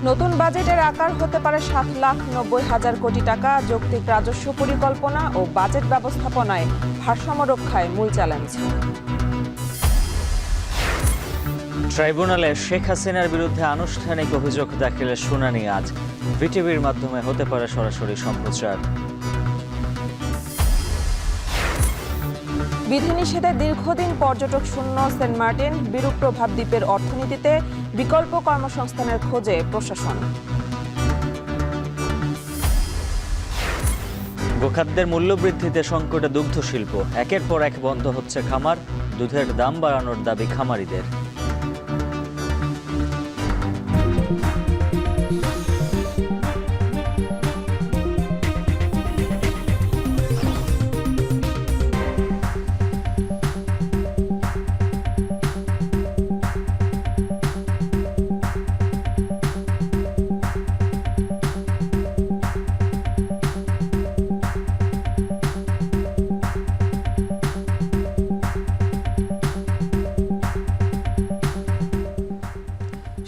নতুন বাজেটের আকার হতে পারে 7,90,000 কোটি টাকা। যৌক্তিক রাজস্ব পরিকল্পনা ও বাজেট ব্যবস্থাপনায় ভারসাম্য রক্ষায় মূল চ্যালেঞ্জ। ট্রাইব্যুনালে শেখ হাসিনার বিরুদ্ধে আনুষ্ঠানিক অভিযোগ দাখিলের শুনানি আজ। ভিটিভির মাধ্যমে হতে পারে সরাসরি সম্প্রচার। বিধিনিষেধে দীর্ঘদিন পর্যটক শূন্য সেন্ট মার্টিন। বিরূপ প্রভাব দ্বীপের অর্থনীতিতে। বিকল্প কর্মসংস্থানের খোঁজে প্রশাসন। গোখাদ্যের মূল্যবৃদ্ধিতে সংকটে দুগ্ধ শিল্প। একের পর এক বন্ধ হচ্ছে খামার। দুধের দাম বাড়ানোর দাবি খামারিদের।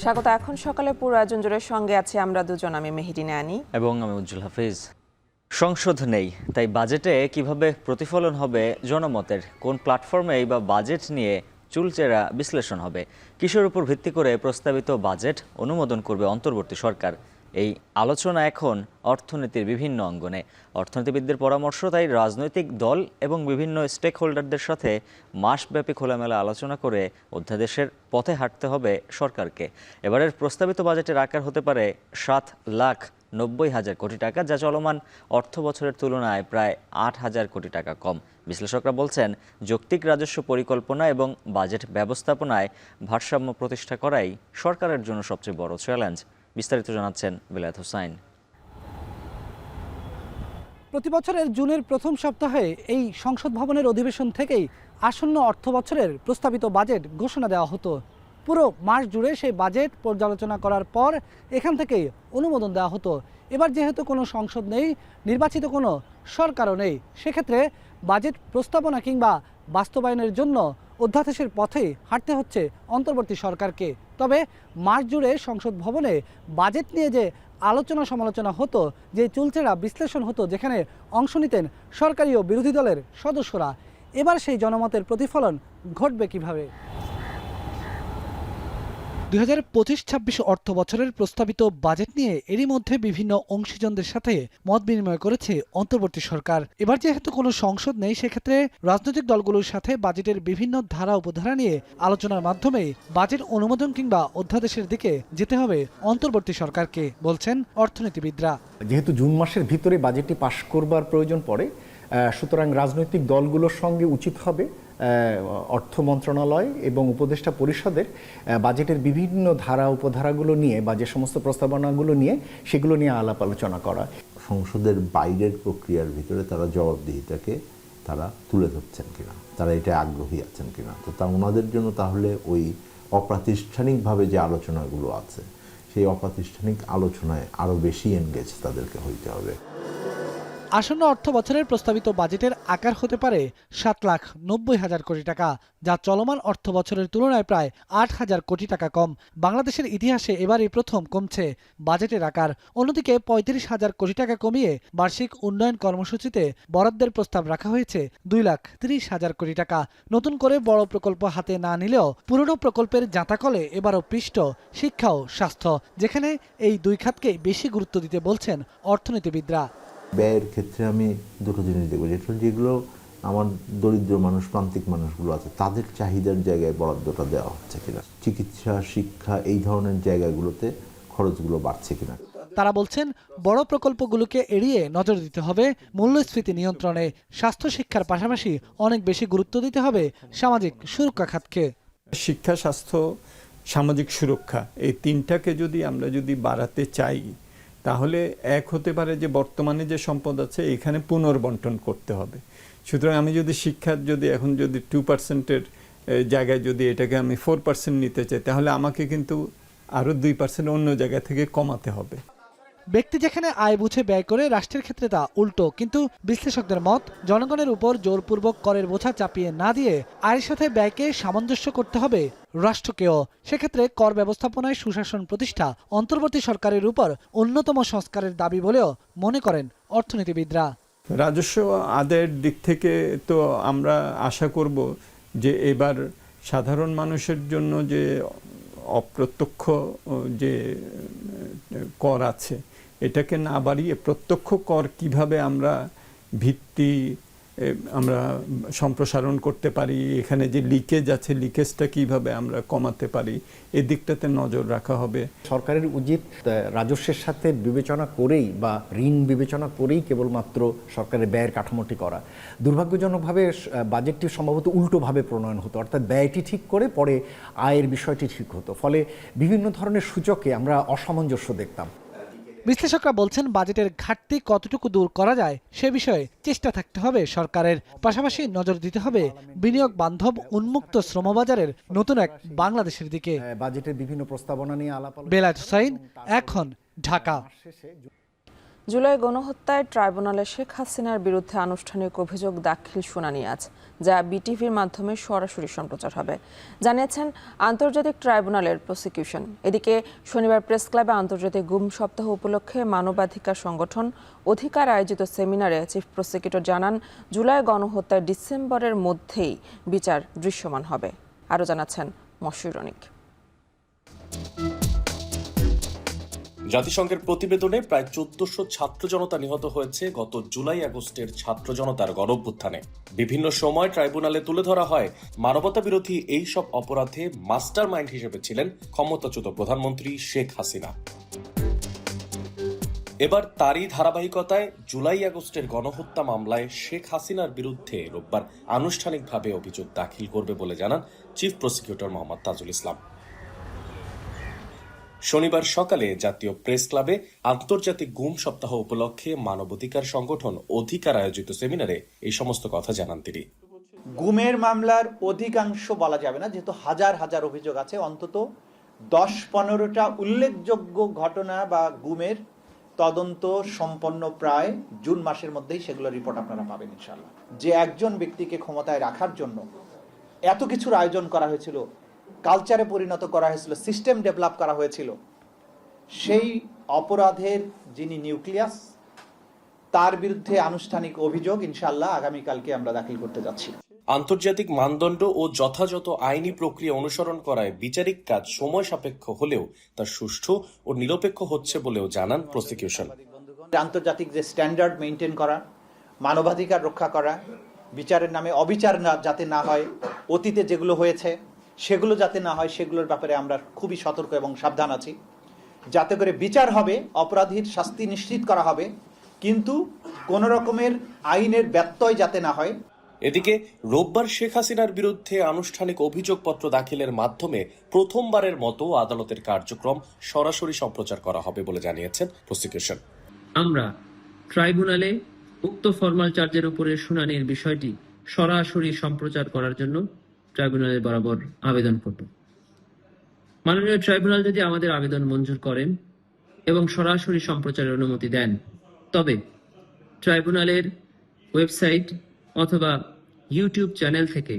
স্বাগত। এখন সকালে পুরো আয়োজন জুড়ে সঙ্গে আছে আমরা দুজন, আমি মেহেরিনা আনি এবং আমি উজ্জ্বল হাফিজ। সংসদ নেই, তাই বাজেটে কিভাবে প্রতিফলন হবে জনমতের? কোন প্ল্যাটফর্মে বা বাজেট নিয়ে চুলচেরা বিশ্লেষণ হবে? কিসের উপর ভিত্তি করে প্রস্তাবিত বাজেট অনুমোদন করবে অন্তর্বর্তী সরকার? এই আলোচনা এখন অর্থনীতির বিভিন্ন অঙ্গনে। অর্থনীতিবিদদের পরামর্শ, তাই রাজনৈতিক দল এবং বিভিন্ন স্টেক হোল্ডারদের সাথে মাসব্যাপী খোলামেলা আলোচনা করে অধ্যাদেশের পথে হাঁটতে হবে সরকারকে। এবারের প্রস্তাবিত বাজেটের আকার হতে পারে 7,90,000 কোটি টাকা, যা চলমান অর্থ বছরের তুলনায় প্রায় 8,000 কোটি টাকা কম। বিশ্লেষকরা বলছেন, যৌক্তিক রাজস্ব পরিকল্পনা এবং বাজেট ব্যবস্থাপনায় ভারসাম্য প্রতিষ্ঠা করাই সরকারের জন্য সবচেয়ে বড় চ্যালেঞ্জ। বিস্তারিত জানাচ্ছেন বিলায়েত হোসাইন। প্রতি বছরের জুনের প্রথম সপ্তাহে এই সংসদ ভবনের অধিবেশন থেকেই আসন্ন অর্থ বছরের প্রস্তাবিত বাজেট ঘোষণা দেওয়া হতো। পুরো মাস জুড়ে সেই বাজেট পর্যালোচনা করার পর এখান থেকেই অনুমোদন দেওয়া হতো। এবার যেহেতু কোনো সংসদ নেই, নির্বাচিত কোনো সরকারও নেই, সেক্ষেত্রে বাজেট প্রস্তাবনা কিংবা বাস্তবায়নের জন্য অধ্যাদেশের পথে হাঁটতে হচ্ছে অন্তর্বর্তী সরকারকে। তবে মাস জুড়ে সংসদ ভবনে বাজেট নিয়ে যে আলোচনা সমালোচনা হতো, যে চুলচেরা বিশ্লেষণ হতো, যেখানে অংশ নিতেন সরকারি ও বিরোধী দলের সদস্যরা, এবার সেই জনমতের প্রতিফলন ঘটবে কিভাবে? 2025-26 অর্থ বছরের প্রস্তাবিত বাজেট নিয়ে এরই মধ্যে বিভিন্ন অংশীজনদের সাথে মত বিনিময় করেছে অন্তর্বর্তী সরকার। এবার যেহেতু কোনো সংসদ নেই, সেক্ষেত্রে রাজনৈতিক দলগুলোর সাথে বাজেটের বিভিন্ন ধারা উপধারা নিয়ে আলোচনার মাধ্যমে বাজেট অনুমোদন কিংবা অধ্যাদেশের দিকে যেতে হবে অন্তর্বর্তী সরকারকে, বলছেন অর্থনীতিবিদরা। যেহেতু জুন মাসের ভিতরে বাজেটটি পাশ করবার প্রয়োজন পড়ে, সুতরাং রাজনৈতিক দলগুলোর সঙ্গে উচিত হবে অর্থ মন্ত্রণালয় এবং উপদেষ্টা পরিষদের বাজেটের বিভিন্ন ধারা উপধারাগুলো নিয়ে বা যে সমস্ত প্রস্তাবনাগুলো নিয়ে সেগুলো নিয়ে আলাপ আলোচনা করা। সংসদের বাইরের প্রক্রিয়ার ভিতরে তারা জবাবদিহিতাকে তারা তুলে ধরছেন কিনা, তারা এটা আগ্রহী আছেন কিনা, তো তা ওনাদের জন্য তাহলে ওই অপ্রাতিষ্ঠানিকভাবে যে আলোচনাগুলো আছে সেই অপ্রাতিষ্ঠানিক আলোচনায় আরও বেশি এনগেজ তাদেরকে হইতে হবে। আসন্ন অর্থ বছরের প্রস্তাবিত বাজেটের আকার হতে পারে 7,90,000 কোটি টাকা, যা চলমান অর্থ বছরের তুলনায় প্রায় 8,000 কোটি টাকা কম। বাংলাদেশের ইতিহাসে এবারই প্রথম কমছে বাজেটের আকার। অন্যদিকে 35,000 কোটি টাকা কমিয়ে বার্ষিক উন্নয়ন কর্মসূচিতে বরাদ্দের প্রস্তাব রাখা হয়েছে 2,30,000 কোটি টাকা। নতুন করে বড় প্রকল্প হাতে না নিলেও পুরনো প্রকল্পের জাঁতাকলে এবারও পিষ্ট শিক্ষা ও স্বাস্থ্য, যেখানে এই দুই খাতকে বেশি গুরুত্ব দিতে বলছেন অর্থনীতিবিদরা। ব্যয়ের ক্ষেত্রে আমি দুটো জিনিস দেখবো, যেগুলো আমার দরিদ্র মানুষ, প্রান্তিক মানুষগুলো আছে, তাদের চাহিদার জায়গায় বরাদ্দটা দেওয়া হচ্ছে কিনা, চিকিৎসা, শিক্ষা, এই ধরনের জায়গাগুলোতে খরচগুলো বাড়ছে কিনা। তারা বলছেন, বড় প্রকল্পগুলোকে এড়িয়ে নজর দিতে হবে মূল্যস্ফীতি নিয়ন্ত্রণে। স্বাস্থ্য শিক্ষার পাশাপাশি অনেক বেশি গুরুত্ব দিতে হবে সামাজিক সুরক্ষা খাতকে। শিক্ষা, স্বাস্থ্য, সামাজিক সুরক্ষা, এই তিনটাকে আমরা যদি বাড়াতে চাই, তাহলে এক হতে পারে যে বর্তমানে যে সম্পদ আছে এখানে পুনর্বন্টন করতে হবে। সুতরাং আমি যদি শিক্ষার এখন 2%-এর জায়গায় যদি এটাকে আমি 4% নিতে চাই, তাহলে আমাকে কিন্তু আরও 2% অন্য জায়গা থেকে কমাতে হবে। ব্যক্তি যেখানে আয় বুঝে ব্যয় করে, রাষ্ট্রের ক্ষেত্রে তা উল্টো। কিন্তু বিশ্লেষকদের মত, জনগণের উপর জোরপূর্বক করের বোঝা চাপিয়ে না দিয়ে আয়ের সাথে ব্যয়কে সামঞ্জস্য করতে হবে রাষ্ট্রকেও। সেক্ষেত্রে কর ব্যবস্থাপনায় সুশাসন প্রতিষ্ঠা অন্তর্বর্তী সরকারের উপর অন্যতম সংস্কারের দাবি বলেও মনে করেন অর্থনীতিবিদরা। রাজস্ব আদায়ের দিক থেকে তো আমরা আশা করব যে এবার সাধারণ মানুষের জন্য যে অপ্রত্যক্ষ যে কর আছে এটাকে না বাড়িয়ে প্রত্যক্ষ কর কিভাবে আমরা ভিত্তি আমরা সম্প্রসারণ করতে পারি, এখানে যে লিকেজ আছে লিকেজটা কিভাবে আমরা কমাতে পারি, এই দিকটাতে নজর রাখা হবে। সরকারের উচিত রাজস্বের সাথে বিবেচনা করেই বা ঋণ বিবেচনা করেই কেবলমাত্র সরকারের ব্যয়ের কাঠামোটি করা। দুর্ভাগ্যজনকভাবে বাজেটটি সম্ভবত উল্টোভাবে প্রণয়ন হতো, অর্থাৎ ব্যয়টি ঠিক করে পরে আয়ের বিষয়টি ঠিক হতো। ফলে বিভিন্ন ধরনের সূচকে আমরা অসামঞ্জস্য দেখতাম। বিশ্লেষকরা বলছেন, বাজেটের ঘাটতি কতটুকু দূর করা যায় সে বিষয়ে চেষ্টা থাকতে হবে সরকারের। পাশাপাশি নজর দিতে হবে বিনিয়োগ বান্ধব উন্মুক্ত শ্রমবাজারের নতুন এক বাংলাদেশের দিকে। বাজেটের বিভিন্ন প্রস্তাবনা নিয়ে আলাপ। বেলায়েত হোসাইন, এখন, ঢাকা। জুলাই গণহত্যায় ট্রাইব্যুনালে শেখ হাসিনার বিরুদ্ধে আনুষ্ঠানিক অভিযোগ দাখিল শুনানি আজ, যা বিটিভির মাধ্যমে সরাসরি সম্প্রচার হবে, জানিয়েছেন আন্তর্জাতিক ট্রাইব্যুনালের প্রসিকিউশন। এদিকে শনিবার প্রেস ক্লাবে আন্তর্জাতিক গুম সপ্তাহ উপলক্ষে মানবাধিকার সংগঠন অধিকার আয়োজিত সেমিনারে চিফ প্রসিকিউটর জানান, জুলাই গণহত্যায় ডিসেম্বরের মধ্যেই বিচার দৃশ্যমান হবে। আরও জানাচ্ছেন মশিউর অনিক। জাতিসংঘের প্রতিবেদনে প্রায় ১৪০০ ছাত্র জনতা নিহত হয়েছে গত জুলাই আগস্টের ছাত্র জনতার গণঅভ্যুত্থানে। বিভিন্ন সময় ট্রাইব্যুনালে তুলে ধরা হয় মানবতা বিরোধী এই সব অপরাধে মাস্টার মাইন্ড হিসেবে ছিলেন ক্ষমতাচ্যুত প্রধানমন্ত্রী শেখ হাসিনা। এবার তারই ধারাবাহিকতায় জুলাই আগস্টের গণহত্যা মামলায় শেখ হাসিনার বিরুদ্ধে রোববার আনুষ্ঠানিকভাবে অভিযোগ দাখিল করবে বলে জানান চিফ প্রসিকিউটর মোহাম্মদ তাজুল ইসলাম। শনিবার সকালে জাতীয় প্রেস ক্লাবে আন্তর্জাতিক গুম সপ্তাহ উপলক্ষে মানবাধিকার সংগঠন অধিকার আয়োজিত সেমিনারে এই সমস্ত কথা জানান তিনি। গুমের মামলার অধিকাংশ বলা যাবে না, যেহেতু হাজার হাজার অভিযোগ আছে, অন্তত ১০-১৫টা উল্লেখযোগ্য ঘটনা বা গুমের তদন্ত সম্পন্ন প্রায় জুন মাসের মধ্যেই সেগুলো রিপোর্ট আপনারা পাবেন ইনশাআল্লাহ। যে একজন ব্যক্তিকে ক্ষমতায় রাখার জন্য এত কিছুর আয়োজন করা হয়েছিল, কালচারে পরিণত করা হয়েছিল, সিস্টেম ডেভেলপ করা হয়েছিল, সেই অপরাধের যিনি নিউক্লিয়াস তার বিরুদ্ধে আনুষ্ঠানিক অভিযোগ ইনশাআল্লাহ আগামীকালকে আমরা দাখিল করতে যাচ্ছি। আন্তর্জাতিক মানদণ্ড ও যথাযথ আইনি প্রক্রিয়া অনুসরণ করায় বিচারিক কাজ সময় সাপেক্ষ হলেও তা সুষ্ঠু ও নিরপেক্ষ হচ্ছে বলেও জানান প্রসিকিউশন। আন্তর্জাতিক যে স্ট্যান্ডার্ড মেনটেন করা, মানবাধিকার রক্ষা করা, বিচারের নামে অবিচার যাতে না হয়, অতীতে যেগুলো হয়েছে সেগুলো যাতে না হয়, সেগুলোর ব্যাপারে আমরা খুবই সতর্ক এবং সাবধান আছি। যাতে করে বিচার হবে, অপরাধীর শাস্তি নিশ্চিত করা হবে, কিন্তু কোন রকমের আইনের ব্যত্যয় যাতে না হয়। এদিকে রোববার শেখ হাসিনার বিরুদ্ধে আনুষ্ঠানিক অভিযোগপত্র দাখিলের মাধ্যমে প্রথমবারের মতো আদালতের কার্যক্রম সরাসরি সম্প্রচার করা হবে বলে জানিয়েছেন প্রসিকিউশন। আমরা ট্রাইব্যুনালে উক্ত ফরমাল চার্জের উপরে শুনানির বিষয়টি সরাসরি সম্প্রচার করার জন্য ট্রাইব্যুনালের বরাবর আবেদন করব। মাননীয় ট্রাইব্যুনাল যদি আমাদের আবেদন মঞ্জুর করেন এবং সরাসরি সম্প্রচারের অনুমতি দেন, তবে ট্রাইব্যুনালের ওয়েবসাইট অথবা ইউটিউব চ্যানেল থেকে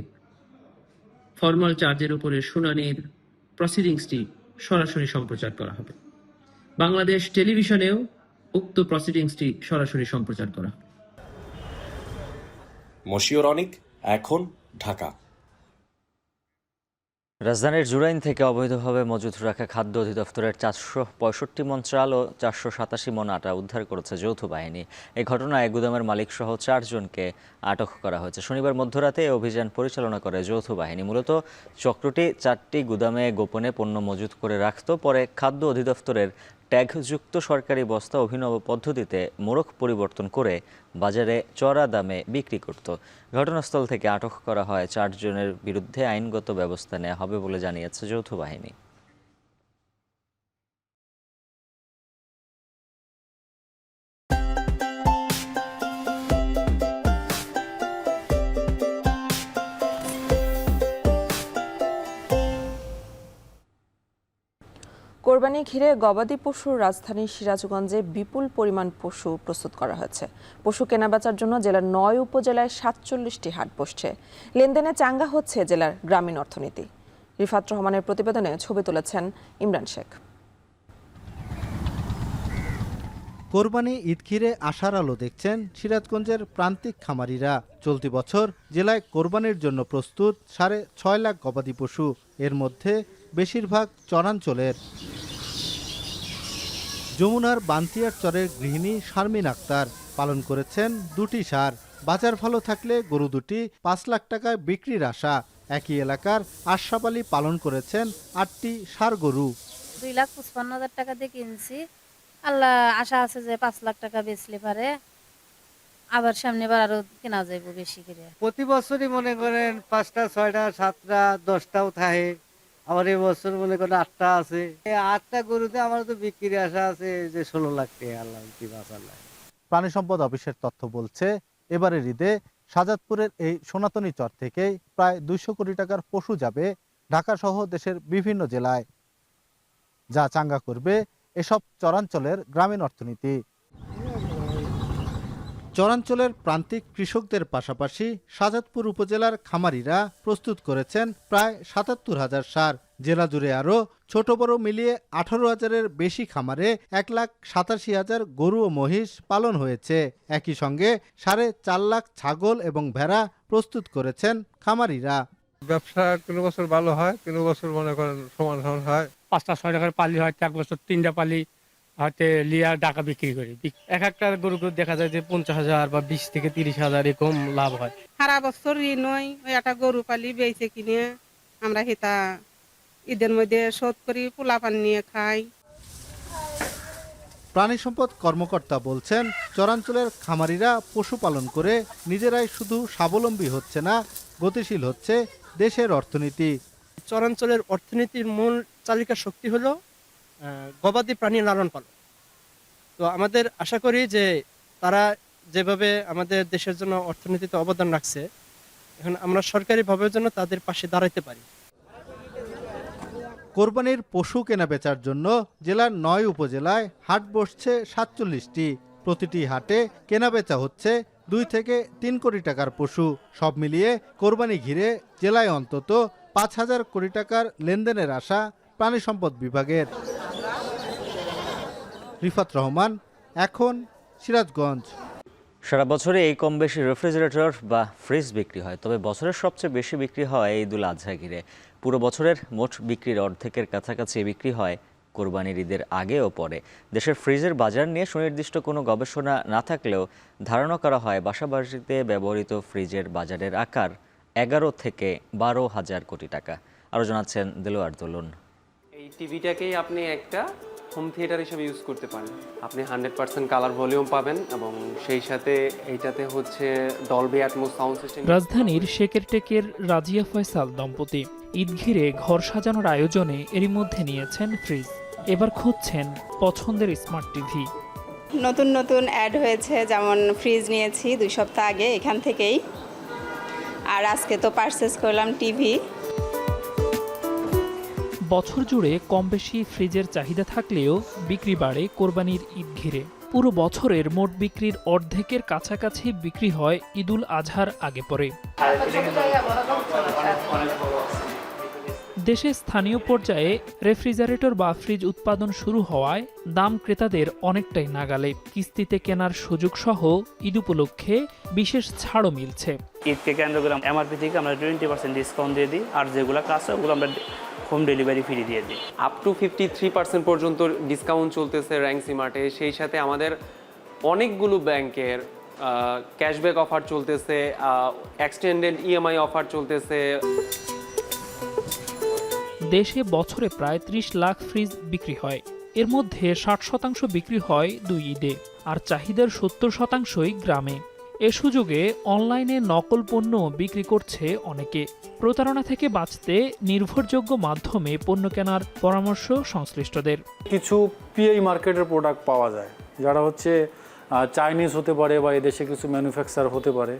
ফরমাল চার্জের উপরে শুনানির প্রসিডিংসটি সরাসরি সম্প্রচার করা হবে। বাংলাদেশ টেলিভিশনেও উক্ত প্রসিডিংসটি সরাসরি সম্প্রচার করা হবে। মশিউর অনিক, এখন, ঢাকা। রাজধানীর জুরাইন থেকে অবৈধভাবে মজুত রাখা খাদ্য অধিদপ্তরের 465 মন চাল ও 487 মন আটা উদ্ধার করেছে যৌথ বাহিনী। এই ঘটনায় গুদামের মালিকসহ 4 জনকে আটক করা হয়েছে। শনিবার মধ্যরাতে এই অভিযান পরিচালনা করে যৌথ বাহিনী। মূলত চক্রটি 4টি গুদামে গোপনে পণ্য মজুত করে রাখত। পরে খাদ্য অধিদপ্তরের ট্যাগযুক্ত সরকারি বস্তা অভিনব পদ্ধতিতে মোড়ক পরিবর্তন করে বাজারে চড়া দামে বিক্রি করত। ঘটনাস্থল থেকে আটক করা হয় 4 জনের বিরুদ্ধে আইনগত ব্যবস্থা নেওয়া হবে বলে জানিয়েছে যৌথ বাহিনী। কোরবানি ঘিরে গবাদি পশুর রাজধানী সিরাজগঞ্জে বিপুল পরিমাণ পশু প্রস্তুত করা হয়েছে। পশু কেনাবেচার জন্য জেলার 9 উপজেলায় 47টি হাট বসছে। লেনদেনে চাঙ্গা হচ্ছে জেলার গ্রামীণ অর্থনীতি। রিফাত রহমানের প্রতিবেদনে ছবি তুলেছেন ইমরান শেখ। কোরবানি ঈদ ঘিরে আশার আলো দেখছেন সিরাজগঞ্জের প্রান্তিক খামারিরা। চলতি বছর জেলায় কোরবানির জন্য প্রস্তুত 6.5 লাখ গবাদি পশু, এর মধ্যে বেশিরভাগ চরাঞ্চলের। যমুনার বান্তিয়ার চরের গৃহিণী শারমিন আক্তার পালন করেছেন 2টি ষাঁড়। বাজার ভালো থাকলে গরু দুটি 5 লাখ টাকায় বিক্রির আশা। একই এলাকার আশরাফ আলী পালন করেছেন 8টি ষাঁড় গরু। 2,55,000 টাকা দিয়ে কিনছি। আল্লাহ আশা আছে যে 5 লাখ টাকা বেচলে পারে আবার সামনেবার আরো কেনা যাইব বেশি করে। প্রতি বছরই মনে করেন 5টা 6টা 7টা 10টাও থাকে, আবার এই বছর মনে করেন 8টা আছে। এই 8টা গরুতে আমার তো বিক্রির আশা আছে যে 16 লাখ টাকা। আল্লাহ কি বাঁচাল্লাহ। প্রাণী সম্পদ অফিসের তথ্য বলছে, এবারের ঈদে শাহজাদপুরের এই সনাতনী চর থেকেই প্রায় 200 কোটি টাকার পশু যাবে ঢাকা সহ দেশের বিভিন্ন জেলায়, যা চাঙ্গা করবে এসব চরাঞ্চলের গ্রামীণ অর্থনীতি। চরাঞ্চলের প্রান্তিক কৃষকদের পাশাপাশি শাহজাদপুর উপজেলার খামারিরা প্রস্তুত করেছেন প্রায় 77,000 ষাঁড়। জেলা জুড়ে আরও ছোট বড় মিলিয়ে 18,000-এর বেশি খামারে 1,87,000 গরু ও মহিষ পালন হয়েছে। একই সঙ্গে 4.5 লাখ ছাগল এবং ভেড়া প্রস্তুত করেছেন খামারিরা। ব্যবসা কোনো বছর ভালো হয়, কোনো বছর মনে করেন সমান সমান হয়। 5টা 6 টাকার পালি হয়, এক বছর 3টা পালি হয়তো লিয়া টাকা বিক্রি করি। এক একটা গরু দেখা যায় যে 50,000 বা 20 থেকে 30,000 এরকম লাভ হয়। সারা বছর ঋণ হয়, ওই একটা গরু পালি বেঁচে কিনে আমরা হিতা ঈদের মধ্যে শোধ করি, পোলাপান নিয়ে খাই। প্রাণী সম্পদ কর্মকর্তা বলছেন, চরাঞ্চলের খামারিরা পশুপালন করে নিজেরাই শুধু স্বাবলম্বী হচ্ছে না, গতিশীল হচ্ছে দেশের অর্থনীতি। চরাঞ্চলের অর্থনীতির মূল চালিকা শক্তি হলো গবাদি প্রাণী লালন পালন। তো আমাদের আশা করি যে তারা যেভাবে আমাদের দেশের জন্য অর্থনীতিতে অবদান রাখছে, এখন আমরা সরকারিভাবে যেন তাদের পাশে দাঁড়াতে পারি। কোরবানির পশু কেনাবেচার জন্য জেলার 9 উপজেলায় হাট বসছে 47টি। প্রতিটি হাটে কেনাবেচা হচ্ছে 2 থেকে 3 কোটি টাকার পশু। সব মিলিয়ে কোরবানি ঘিরে জেলায় অন্তত 5,000 কোটি টাকার লেনদেনের আশা প্রাণী সম্পদ বিভাগের। রিফাত রহমান, এখন সিরাজগঞ্জ। সারা বছরে এই কম বেশি রেফ্রিজারেটর বা ফ্রিজ বিক্রি হয়, তবে বছরের সবচেয়ে বেশি বিক্রি হয় ঈদুল আজহা ঘিরে। পুরো বছরের মোট বিক্রির অর্ধেকের কাছাকাছি বিক্রি হয় কোরবানির ঈদের আগে ও পরে। দেশের ফ্রিজের বাজার নিয়ে সুনির্দিষ্ট কোনো গবেষণা না থাকলেও ধারণা করা হয় বাসাবাড়িতে ব্যবহৃত ফ্রিজের বাজারের আকার 11 থেকে 12,000 কোটি টাকা। আরও জানাচ্ছেন দেলোয়ার দোলন। এই টিভিটাকেই আপনি একটা হোম থিয়েটার হিসেবে ইউজ করতে পারেন। আপনি 100% কালার ভলিউম পাবেন এবং সেই সাথে এইটাতে হচ্ছে ডলবি অ্যাটমস সাউন্ড সিস্টেম। রাজধানীর শেকেরটেকের রাজিয়া ফয়সাল দম্পতি ঈদ ঘিরে ঘর সাজানোর আয়োজনে এরই মধ্যে নিয়েছেন ফ্রিজ। এবার খুঁজছেন পছন্দের স্মার্ট টিভি। নতুন নতুন অ্যাড হয়েছে, যেমন ফ্রিজ নিয়েছি 2 সপ্তাহ আগে এখান থেকেই, আর আজকে তো পারচেজ করলাম টিভি। বছর জুড়ে কম বেশি ফ্রিজের চাহিদা থাকলেও বিক্রি বাড়ে কোরবানির ঈদ ঘিরে। পুরো বছরের মোট বিক্রির অর্ধেকের কাছাকাছি বিক্রি হয় ঈদুল আজহার আগে পরে। দেশে স্থানীয় পর্যায়ে রেফ্রিজারেটর বা ফ্রিজ উৎপাদন শুরু হওয়ায় দাম ক্রেতাদের অনেকটাই নাগালে। কিস্তিতে কেনার সুযোগ সহ ঈদ উপলক্ষে বিশেষ ছাড়ও মিলছে। ঈদকে কেন্দ্র করে এমআরপি থেকে আমরা 20% ডিসকাউন্ট দিয়ে দিই, আর যেগুলো কাজ হয় ওগুলো আমরা হোম ডেলিভারি ফ্রি দিয়ে দিই। আপ টু 53% পর্যন্ত ডিসকাউন্ট চলতেছে র্যাঙ্ক সিমার্টে। সেই সাথে আমাদের অনেকগুলো ব্যাংকের ক্যাশব্যাক অফার চলতেছে, এক্সটেন্ডেড ইএমআই অফার চলতেছে। দেশে বছরে প্রায় 30 লাখ ফ্রিজ বিক্রি হয়। এর মধ্যে 60% বিক্রি হয় 2 ঈদে, আর চাহিদার 70%ই গ্রামে। এ সুযোগে অনলাইনে নকল পণ্য বিক্রি করছে অনেকে। প্রতারণা থেকে বাঁচতে নির্ভরযোগ্য মাধ্যমে পণ্য কেনার পরামর্শ সংশ্লিষ্টদের। কিছু পিআই মার্কেটের প্রোডাক্ট পাওয়া যায়, যারা হচ্ছে চাইনিজ হতে পারে বা এদেশে কিছু ম্যানুফ্যাকচার হতে পারে।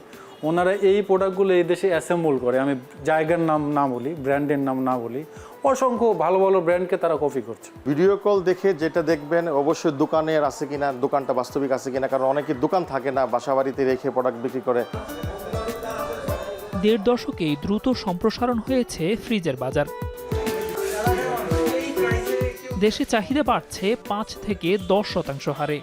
ওনারা এই প্রোডাক্টগুলো এই দেশে অ্যাসেম্বল করে, আমি জায়গার নাম না বলি, ব্র্যান্ডের নাম না বলি, অসংখ্য ভালো ভালো ব্র্যান্ডকে তারা কপি করছে। ভিডিও কল দেখে যেটা দেখবেন অবশ্যই দোকানের আছে কিনা, দোকানটা বাস্তবিক আছে কিনা, কারণ অনেকে দোকান থাকে না, বাসা বাড়িতে রেখে প্রোডাক্ট বিক্রি করে। 1.5 দশকেই দ্রুত সম্প্রসারণ হয়েছে ফ্রিজের বাজার। দেশে চাহিদা বাড়ছে 5 থেকে 10% হারে।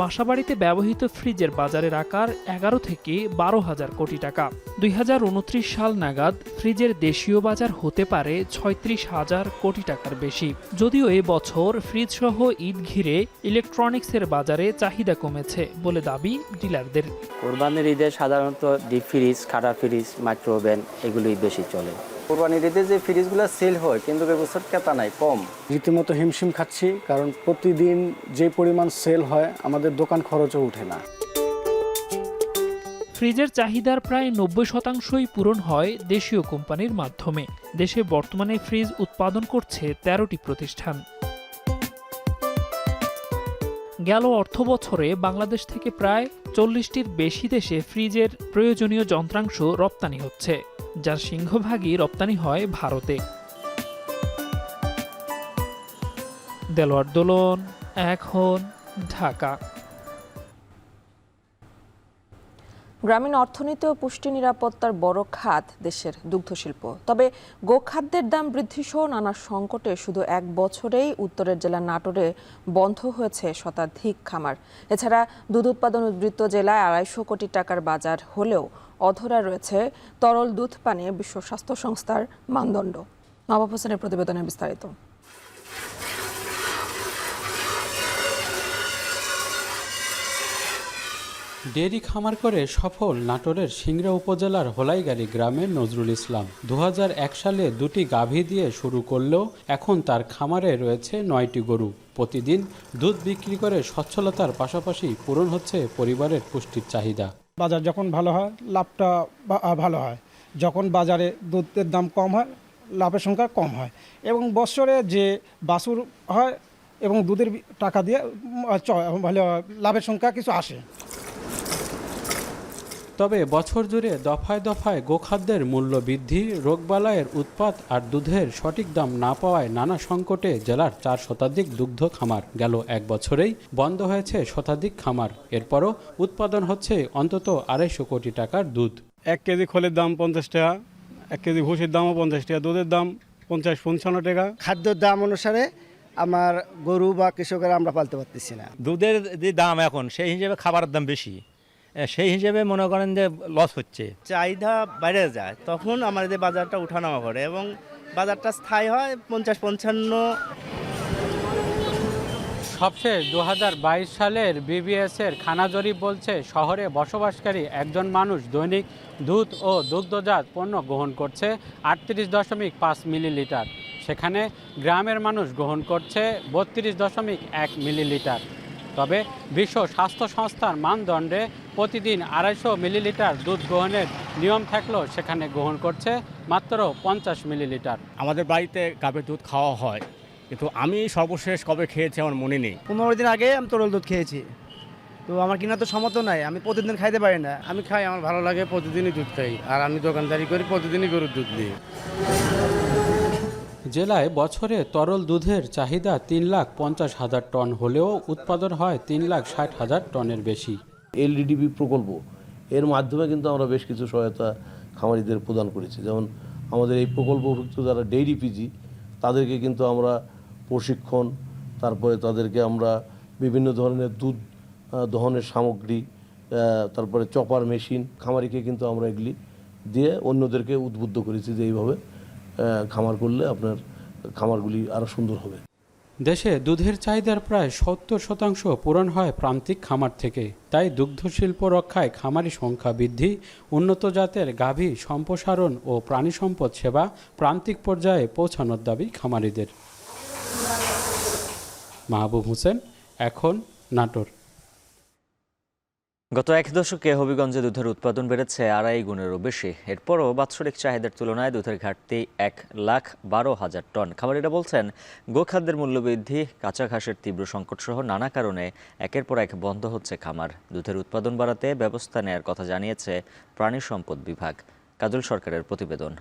বাসাবাড়িতে ব্যবহৃত ফ্রিজের বাজারের আকার 11 থেকে 12,000 কোটি টাকা। 2029 সাল নাগাদ ফ্রিজের দেশীয় বাজার হতে পারে 36,000 কোটি টাকার বেশি। যদিও এ বছর ফ্রিজ সহ ঈদ ঘিরে ইলেকট্রনিক্সের বাজারে চাহিদা কমেছে বলে দাবি ডিলারদের। কোরবানির ঈদে সাধারণত ডিপ ফ্রিজ, খাটা ফ্রিজ, মাইক্রো ওভেন এগুলোই বেশি চলে। কোরবানির ঈদে যে ফ্রিজগুলো সেল হয় কিন্তু এবছর ক্রেতা নাই, কম। রীতিমতো হিমশিম খাচ্ছি, কারণ প্রতিদিন যে পরিমাণ সেল হয় আমাদের দোকান খরচও উঠে না। ফ্রিজের চাহিদার প্রায় 90%ই পূরণ হয় দেশীয় কোম্পানির মাধ্যমে। দেশে বর্তমানে ফ্রিজ উৎপাদন করছে 13টি প্রতিষ্ঠান। গেল অর্থবছরে বাংলাদেশ থেকে প্রায় 40টির বেশি দেশে ফ্রিজের প্রয়োজনীয় যন্ত্রাংশ রপ্তানি হচ্ছে, যার সিংহভাগই রপ্তানি হয় ভারতে। দেলোয়ার দোলন, এখন, ঢাকা। গ্রামীণ অর্থনীতি ও পুষ্টি নিরাপত্তার বড় খাত দেশের দুগ্ধশিল্প। তবে গোখাদ্যের দাম বৃদ্ধি সহ নানা সংকটে শুধু 1 বছরেই উত্তরের জেলা নাটোরে বন্ধ হয়েছে শতাধিক খামার। এছাড়া দুধ উৎপাদন উদ্বৃত্ত জেলায় 250 কোটি টাকার বাজার হলেও অধরা রয়েছে তরল দুধ পানিয়ে বিশ্ব স্বাস্থ্য সংস্থার মানদণ্ড। নবাব হোসেনের প্রতিবেদনে বিস্তারিত। ডেয়ারি খামার করে সফল নাটোরের সিংড়া উপজেলার হোলাইগাড়ি গ্রামের নজরুল ইসলাম 2001 সালে 2টি গাভী দিয়ে শুরু করলেও এখন তার খামারে রয়েছে 9টি গরু। প্রতিদিন দুধ বিক্রি করে সচ্ছলতার পাশাপাশি পূরণ হচ্ছে পরিবারের পুষ্টির চাহিদা। বাজার যখন ভালো হয় লাভটা ভালো হয়, যখন বাজারে দুধের দাম কম হয় লাভের সংখ্যা কম হয়, এবং বছরে যে বাছুর হয় এবং দুধের টাকা দিয়ে ভালো লাভের সংখ্যা কিছু আসে। তবে বছর জুড়ে দফায় দফায় গোখাদ্যের মূল্য বৃদ্ধি, রোগবালাইয়ের উৎপাত আর দুধের সঠিক দাম না পাওয়ায় নানা সংকটে জেলার 4 শতাধিক দুগ্ধ খামার। গেল 1 বছরেই বন্ধ হয়েছে শতাধিক খামার। এরপরও উৎপাদন হচ্ছে অন্তত 250 কোটি টাকার দুধ। 1 কেজি খোলের দাম 50 টাকা, 1 কেজি ভুসির দামও 50 টাকা, দুধের দাম 50-55 টাকা। খাদ্যের দাম অনুসারে আমার গরু বা কৃষকেরা আমরা পালতে পারতেছি না। দুধের যে দাম এখন সেই হিসেবে খাবারের দাম বেশি, সেই হিসেবে মনে করেন যে লস হচ্ছে। চাহিদা বেড়ে যায় তখন আমাদের বাজারটা উঠানামা করে এবং বাজারটা স্থায়ী হয় 50-55। সবশেষ 2022 সালের বিবিএসের খানা জরিপ বলছে শহরে বসবাসকারী একজন মানুষ দৈনিক দুধ ও দুগ্ধজাত পণ্য গ্রহণ করছে 38.5 মিলিলিটার। সেখানে গ্রামের মানুষ গ্রহণ করছে 32.1 মিলিলিটার। তবে বিশ্ব স্বাস্থ্য সংস্থার মানদণ্ডে প্রতিদিন 250 মিলিলিটার দুধ গ্রহণের নিয়ম থাকলেও সেখানে গ্রহণ করছে মাত্র 50 মিলিলিটার। আমাদের বাড়িতে গাভীর দুধ খাওয়া হয়, কিন্তু আমি সর্বশেষ কবে খেয়েছি আমার মনে নেই। 15 দিন আগে আমি তরল দুধ খেয়েছি, তো আমার কিনা তো সমর্থ নাই, আমি প্রতিদিন খাইতে পারি না। আমি খাই, আমার ভালো লাগে, প্রতিদিনই দুধ খাই, আর আমি দোকানদারি করি, প্রতিদিনই গরুর দুধ দিই। জেলায় বছরে তরল দুধের চাহিদা 3,50,000 টন হলেও উৎপাদন হয় 3,60,000 টনের বেশি। এলডিডিপি প্রকল্প এর মাধ্যমে কিন্তু আমরা বেশ কিছু সহায়তা খামারিদের প্রদান করেছি। যেমন আমাদের এই প্রকল্পভুক্ত যারা ডেইরি পিজি তাদেরকে কিন্তু আমরা প্রশিক্ষণ, তারপরে তাদেরকে আমরা বিভিন্ন ধরনের দুধ দহনের সামগ্রী, তারপরে চপার মেশিন, খামারিকে কিন্তু আমরা এগুলি দিয়ে অন্যদেরকে উদ্বুদ্ধ করেছি যে এইভাবে খামার করলে আপনার খামারগুলি আরও সুন্দর হবে। দেশে দুধের চাহিদার প্রায় 70% পূরণ হয় প্রান্তিক খামার থেকে। তাই দুগ্ধশিল্প রক্ষায় খামারি সংখ্যা বৃদ্ধি, উন্নত জাতের গাভী সম্প্রসারণ ও প্রাণী সম্পদ সেবা প্রান্তিক পর্যায়ে পৌঁছানোর দাবি খামারিদের। মাহবুব হোসেন, এখন, নাটোর। গত 1 দশকে হবিগঞ্জে দুধের উৎপাদন বেড়েছে 2.5 গুণেরও বেশি। এরপরও বাৎসরিক চাহিদার তুলনায় দুধের ঘাটতি 1,12,000 টন। খামারিরা বলছেন, গোখাদ্যের মূল্যবৃদ্ধি, কাঁচা ঘাসের তীব্র সংকট সহ নানা কারণে একের পর এক বন্ধ হচ্ছে খামার। দুধের উৎপাদন বাড়াতে ব্যবস্থা নেয়ার কথা জানিয়েছে প্রাণী সম্পদ বিভাগ। কাজল সরকারের প্রতিবেদন।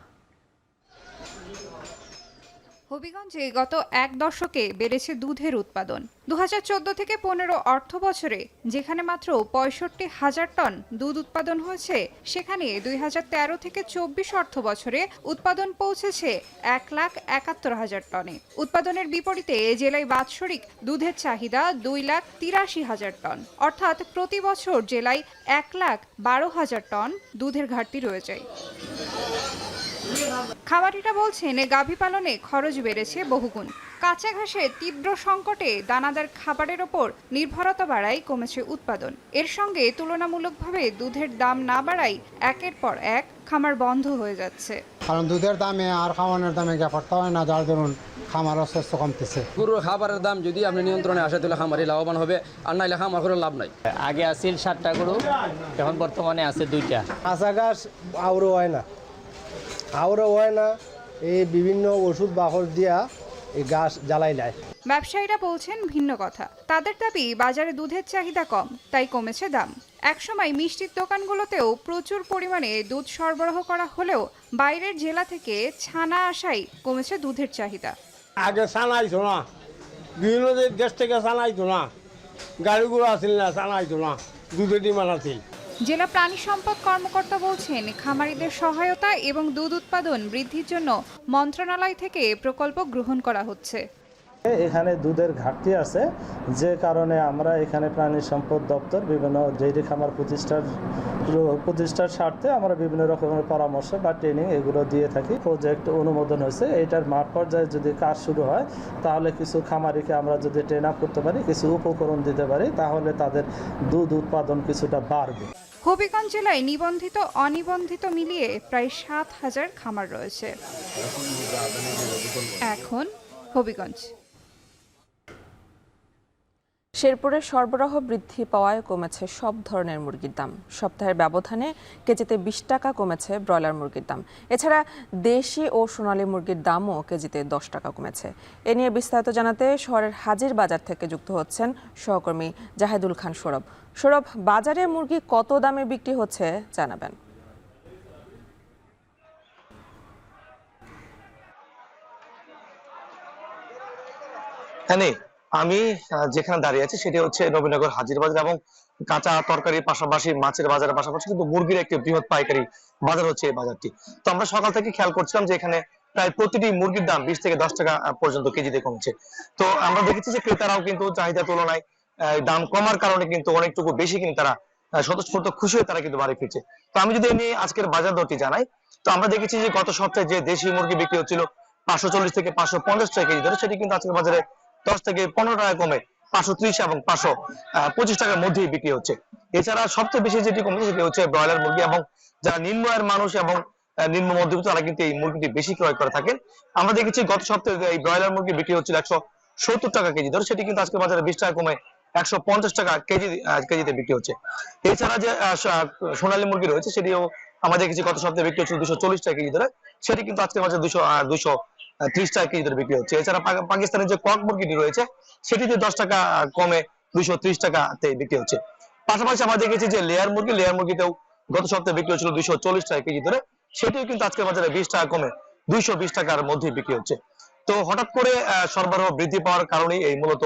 হবিগঞ্জে গত এক দশকে বেড়েছে দুধের উৎপাদন। 2014 থেকে 15 অর্থ বছরে যেখানে মাত্র 65,000 টন দুধ উৎপাদন হয়েছে, সেখানে 2013 থেকে 24 অর্থ বছরে উৎপাদন পৌঁছেছে 1,71,000 টনে। উৎপাদনের বিপরীতে জেলায় বাৎসরিক দুধের চাহিদা 2,83,000 টন, অর্থাৎ প্রতি বছর জেলায় 1,12,000 টন দুধের ঘাটতি রয়ে যায়। খামারিরা বলছেন গাভী পালনে খরচ বেড়েছে বহুগুণ। কাঁচা ঘাসের তীব্র সংকটে দানাদার খাবারের ওপর নির্ভরতা বাড়ায় কমেছে উৎপাদন। এর সঙ্গে তুলনামূলকভাবে দুধের দাম না বাড়ায় একের পর এক খামার বন্ধ হয়ে যাচ্ছে। কারণ দুধের দামে আর খাওয়ানোর দামে ব্যাপারটা হয় না, যার দরুন খামার অস্বস্ಥ কমতেছে। গরুর খাবারের দাম যদি আপনি নিয়ন্ত্রণে আসে তাহলে খামারি লাভবান হবে, আর নাইলে খামার করে লাভ নাই। আগে আসিল 7টা গরু, এখন বর্তমানে আছে 2টা। কাঁচা ঘাস আউরও হয় না, এই বিভিন্ন ওষুধ বাহর দিয়া এই ঘাস জ্বালাই নেয়। ব্যবসায়ীরা বলছেন ভিন্ন কথা। তাদের দাবি বাজারে দুধের চাহিদা কম, তাই কমেছে দাম। একসময় মিষ্টির দোকানগুলোতেও প্রচুর পরিমাণে দুধ সরবরাহ করা হলেও বাইরের জেলা থেকে ছানা আসায় কমেছে দুধের চাহিদা। আগে ছানা আইতো না, বিভিন্ন দেশ থেকে ছানা আইতো না, গাড়িগুলো আসিল না, ছানা আইতো না, দুধের ডিমান্ড আছিল। জেলা প্রাণী সম্পদ কর্মকর্তা বলছেন খামারিদের সহায়তা এবং দুধ উৎপাদন বৃদ্ধির জন্য মন্ত্রণালয় থেকে প্রকল্প গ্রহণ করা হচ্ছে। এখানে দুধের ঘাটতি আছে, যে কারণে আমরা এখানে প্রাণী সম্পদ দপ্তর বিভিন্ন ডেইরি খামার প্রতিষ্ঠার স্বার্থে আমরা বিভিন্ন রকমের পরামর্শ বা ট্রেনিং এগুলো দিয়ে থাকি। প্রজেক্ট অনুমোদন হয়েছে, এটার মাঠ পর্যায়ে যদি কাজ শুরু হয় তাহলে কিছু খামারিকে আমরা যদি ট্রেন আপ করতে পারি, কিছু উপকরণ দিতে পারি, তাহলে তাদের দুধ উৎপাদন কিছুটা বাড়বে। হবিগঞ্জ জেলায় নিবন্ধিত অনিবন্ধিত মিলিয়ে প্রায় 7,000 খামার রয়েছে। এখন হবিগঞ্জ। শেরপুরে সরবরাহ বৃদ্ধি পাওয়ায় কমেছে সব ধরনের মুরগির দাম। সপ্তাহের ব্যবধানে কেজিতে 20 টাকা কমেছে ব্রয়লার মুরগির দাম। এছাড়া দেশি ও সোনালী মুরগির দামও কেজিতে 10 টাকা কমেছে। এ নিয়ে বিস্তারিত জানাতে শহরের হাজির বাজার থেকে যুক্ত হচ্ছেন সহকর্মী জাহেদুল খান সৌরভ। সৌরভ, বাজারে মুরগি কত দামে বিক্রি হচ্ছে জানাবেন। হ্যাঁ, আমি যেখানে দাঁড়িয়ে আছি সেটি হচ্ছে নবীনগর হাজির বাজার, এবং কাঁচা তরকারির পাশাপাশি মাছের বাজারের পাশাপাশি কিন্তু মুরগির একটি বৃহৎ পাইকারি বাজার হচ্ছে এই বাজারটি। তো আমরা সকাল থেকে খেয়াল করছিলাম যে এখানে প্রায় প্রতিটি মুরগির দাম 20 থেকে 10 টাকা পর্যন্ত কেজিতে কমছে। তো আমরা দেখেছি যে ক্রেতারাও কিন্তু চাহিদার তুলনায় দাম কমার কারণে কিন্তু অনেকটুকু বেশি কিন্তু তারা স্বতঃস্ফূর্ত খুশি হয়ে তারা কিন্তু বাড়ি ফিরছে। তো আমি যদি এমনি আজকের বাজার দরটি জানাই, তো আমরা দেখেছি যে গত সপ্তাহে যে দেশি মুরগি বিক্রি হচ্ছিল 540 থেকে 550 টাকা কেজি ধরে, সেটি কিন্তু আজকের বাজারে 10 থেকে 15 টাকা কমে 530 এবং 525 টাকার মধ্যেই বিক্রি হচ্ছে। এছাড়া সবচেয়ে বেশি যেটি কমেছে সেটি হচ্ছে ব্রয়লার মুরগি, এবং যারা নিম্ন আয়ের মানুষ এবং নিম্ন মধ্যবিত্ত তারা কিন্তু এই মুরগিটি বেশি ক্রয় করে থাকেন। আমরা দেখেছি গত সপ্তাহে এই ব্রয়লার মুরগি বিক্রি হচ্ছিল 170 টাকা কেজি ধরে, সেটি কিন্তু আজকে বাজারে 20 টাকা কমে 150 টাকা কেজিতে বিক্রি হচ্ছে। এছাড়া যে সোনালী মুরগি রয়েছে সেটিও আমরা দেখেছি গত সপ্তাহে বিক্রি হচ্ছিল 240 টাকা কেজি ধরে, সেটি কিন্তু আজকে বাজারে 230 টাকা কেজি ধরে বিক্রি হচ্ছে। এছাড়া পাকিস্তানের যে কক মুরগিটি রয়েছে সেটিতে 10 টাকা কমে 230 টাকাতে বিক্রি হচ্ছে। পাশাপাশি আমরা দেখেছি যে লেয়ার মুরগিতেও গত সপ্তাহে বিক্রি হচ্ছিল 240 টাকা কেজি ধরে, সেটিও কিন্তু আজকে বাজারে 20 টাকা কমে 220 টাকার মধ্যে বিক্রি হচ্ছে। তো হঠাৎ করে সরবরাহ বৃদ্ধি পাওয়ার কারণেই এই মূলত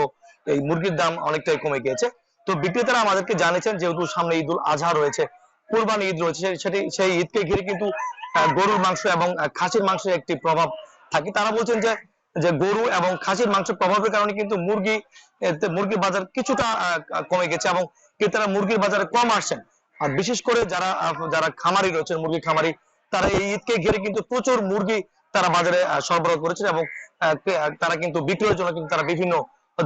এই মুরগির দাম অনেকটাই কমে গিয়েছে। তো বিক্রেতারা আমাদেরকে জানিয়েছেন যেহেতু সামনে ঈদুল আজহা রয়েছে, কুরবানি ঈদ রয়েছে, সেই ঈদকে ঘিরে কিন্তু গরুর মাংস এবং খাসির মাংসের একটি প্রভাব থাকে। তারা বলছেন যে গরু এবং খাসির মাংসের প্রভাবের কারণে কিন্তু মুরগির বাজার কিছুটা কমে গেছে, এবং ক্রেতারা মুরগির বাজারে কম আসছেন। আর বিশেষ করে যারা খামারি রয়েছেন, মুরগি খামারি, তারা এই ঈদকে ঘিরে কিন্তু প্রচুর মুরগি তারা বাজারে সরবরাহ করেছেন, এবং তারা কিন্তু বিক্রয়ের জন্য কিন্তু তারা বিভিন্ন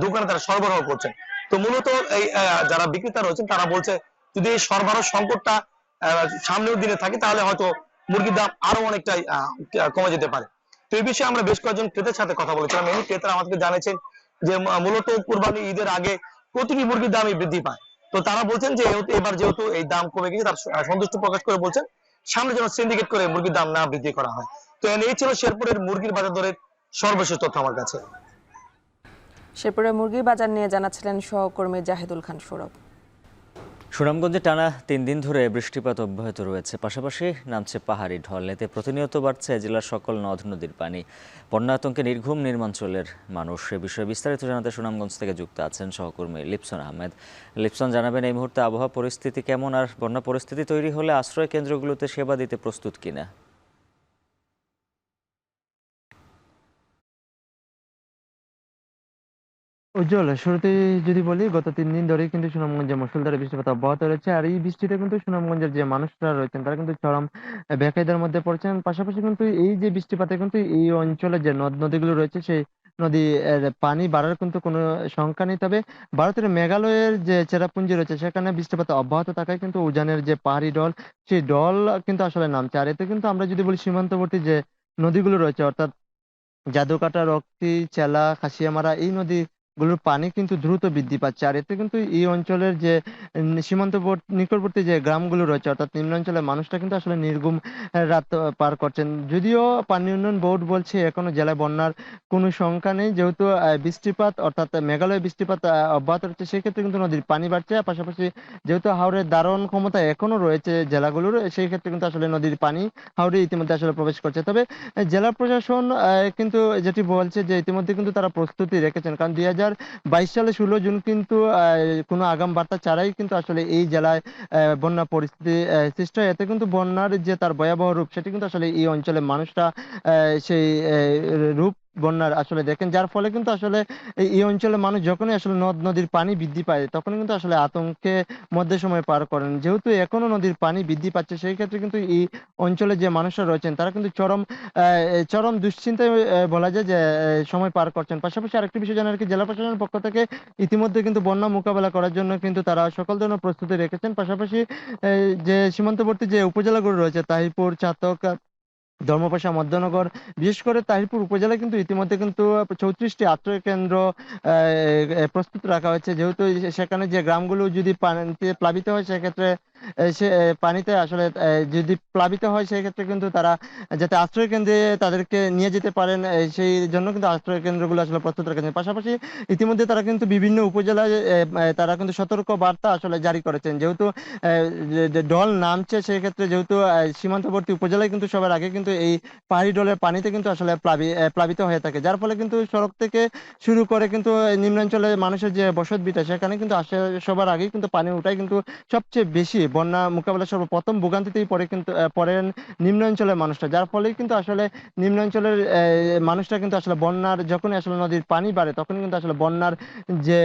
দোকানে তারা সরবরাহ করছেন। তো মূলত এই যারা বিক্রেতা রয়েছেন তারা বলছে যদি এই সরবরাহ সংকটটা সামনের দিনে থাকে তাহলে হয়তো মুরগির দাম আরো অনেকটাই কমে যেতে পারে। তো এই বিষয়ে আমরা বেশ কয়েকজন ক্রেতার সাথে কথা বলেছিলাম। এই ক্রেতারা আমাদেরকে জানিয়েছেন যে মূলত কুরবানি ঈদের আগে প্রতিটি মুরগির দামই বৃদ্ধি পায়। তো তারা বলছেন যে এবার যেহেতু এই দাম কমে গেছে, তার সন্তুষ্ট প্রকাশ করে বলছেন সামনে যেন সিন্ডিকেট করে মুরগির দাম না বৃদ্ধি করা হয়। তো এই ছিল শেরপুরের মুরগির বাজার দরের সর্বশেষ তথ্য আমার কাছে। শেরপুরের মুরগির বাজার নিয়ে জানাচ্ছিলেন সহকর্মী জাহেদুল খান সৌরভ। সুনামগঞ্জে টানা 3 দিন ধরে বৃষ্টিপাত অব্যাহত রয়েছে, পাশাপাশি নামছে পাহাড়ি ঢল। এতে প্রতিনিয়ত বাড়ছে জেলার সকল নদ নদীর পানি। বন্যা আতঙ্কে নির্ঘুম নির্মাঞ্চলের মানুষ। এ বিষয়ে বিস্তারিত জানাতে সুনামগঞ্জ থেকে যুক্ত আছেন সহকর্মী লিপসন আহমেদ। লিপসন, জানাবেন এই মুহূর্তে আবহাওয়া পরিস্থিতি কেমন, আর বন্যা পরিস্থিতি তৈরি হলে আশ্রয় কেন্দ্রগুলোতে সেবা দিতে প্রস্তুত কিনা? উজ্জ্বল, শুরুতে যদি বলি, গত 3 দিন ধরেই কিন্তু সুনামগঞ্জে মুষলধারে বৃষ্টিপাত অব্যাহত রয়েছে। আর এই বৃষ্টিতে কিন্তু সুনামগঞ্জের যে মানুষরা রয়েছেন তারা কিন্তু চরম বেকায়দার মধ্যে পড়ছেন। পাশাপাশি কিন্তু এই যে বৃষ্টিপাতে কিন্তু এই অঞ্চলে যে নদ নদীগুলো রয়েছে সেই নদী পানি বাড়ার কিন্তু কোনো সংখ্যা নেই। তবে ভারতের মেঘালয়ের যে চেরাপুঞ্জি রয়েছে সেখানে বৃষ্টিপাত অব্যাহত থাকায় কিন্তু উজানের যে পাহাড়ি ঢল, সেই ঢল কিন্তু আসলে নামছে। আর এতে কিন্তু আমরা যদি বলি সীমান্তবর্তী যে নদীগুলো রয়েছে, অর্থাৎ জাদুকাটা, রক্তি, চেলা, খাসিয়ামারা, এই নদীগুলোর পানি কিন্তু দ্রুত বৃদ্ধি পাচ্ছে। আর এতে কিন্তু এই অঞ্চলের যে নিকটবর্তী যে গ্রামগুলো রয়েছে, অর্থাৎ নিম্নাঞ্চলের মানুষটা কিন্তু আসলে নির্ঘুম রাত পার করছেন। যদিও পানি উন্নয়ন বোর্ড বলছে এখনো জেলায় বন্যার কোনো সংখ্যা নেই, যেহেতু বৃষ্টিপাত অর্থাৎ মেঘালয়ে বৃষ্টিপাত অব্যাহত রয়েছে, সেক্ষেত্রে কিন্তু নদীর পানি বাড়ছে। পাশাপাশি যেহেতু হাওরের ধারণ ক্ষমতা এখনো রয়েছে জেলাগুলোর, সেই ক্ষেত্রে কিন্তু আসলে নদীর পানি হাওরে ইতিমধ্যে আসলে প্রবেশ করছে। তবে জেলা প্রশাসন কিন্তু যেটি বলছে যে ইতিমধ্যে কিন্তু তারা প্রস্তুতি রেখেছেন, কারণ 2022 সালে 16 জুন কিন্তু কোনো আগাম বার্তা ছাড়াই কিন্তু আসলে এই জেলায় বন্যা পরিস্থিতি সৃষ্টি হয়। এতে কিন্তু বন্যার যে তার ভয়াবহ রূপ সেটি কিন্তু আসলে এই অঞ্চলের মানুষরা সেই রূপ বন্যার আসলে দেখেন, যার ফলে কিন্তু আসলে এই অঞ্চলের মানুষ যখনই আসলে নদ নদীর পানি বৃদ্ধি পায় তখন কিন্তু আসলে আতঙ্কে মধ্যে সময় পার করেন। যেহেতু এখনো নদীর পানি বৃদ্ধি পাচ্ছে, সেই ক্ষেত্রে কিন্তু এই অঞ্চলে যে মানুষরা রয়েছেন তারা কিন্তু চরম দুশ্চিন্তায় বলা যায় যে সময় পার করছেন। পাশাপাশি আরেকটি বিষয় জানার কি, জেলা প্রশাসনের পক্ষ থেকে ইতিমধ্যে কিন্তু বন্যা মোকাবেলা করার জন্য কিন্তু তারা সকল ধরনের প্রস্তুতি রেখেছেন। পাশাপাশি যে সীমান্তবর্তী যে উপজেলাগুলো রয়েছে, তাহিরপুর, চাতক, ধর্মপাশা, মধ্যনগর, বিশেষ করে তাহিরপুর উপজেলায় কিন্তু ইতিমধ্যে কিন্তু 34টি আশ্রয় কেন্দ্র প্রস্তুত রাখা হয়েছে। যেহেতু সেখানে যে গ্রামগুলো যদি পানিতে প্লাবিত হয় সেক্ষেত্রে সে পানিতে আসলে যদি প্লাবিত হয় সেক্ষেত্রে কিন্তু তারা যাতে আশ্রয় কেন্দ্রে তাদেরকে নিয়ে যেতে পারেন, সেই জন্য কিন্তু আশ্রয় কেন্দ্রগুলো আসলে প্রস্তুত রেখেছেন। পাশাপাশি ইতিমধ্যে তারা কিন্তু বিভিন্ন উপজেলায় তারা কিন্তু সতর্ক বার্তা আসলে জারি করেছেন। যেহেতু ঢল নামছে সেই ক্ষেত্রে যেহেতু সীমান্তবর্তী উপজেলায় কিন্তু সবার আগে কিন্তু এই পাহাড়ি ঢলের পানিতে কিন্তু আসলে প্লাবিত হয়ে থাকে, যার ফলে কিন্তু সড়ক থেকে শুরু করে কিন্তু নিম্নাঞ্চলে মানুষের যে বসত ভিটা সেখানে কিন্তু সবার আগেই কিন্তু পানি উঠায় কিন্তু সবচেয়ে বেশি বন্যা মোকাবেলা সর্বপ্রথম ভোগান্তিতেই পড়েন নিম্নাঞ্চলের মানুষরা, যার ফলেই কিন্তু আসলে নিম্নাঞ্চলের মানুষরা কিন্তু আসলে বন্যার যখনই আসলে নদীর পানি বাড়ে তখনই কিন্তু আসলে বন্যার যে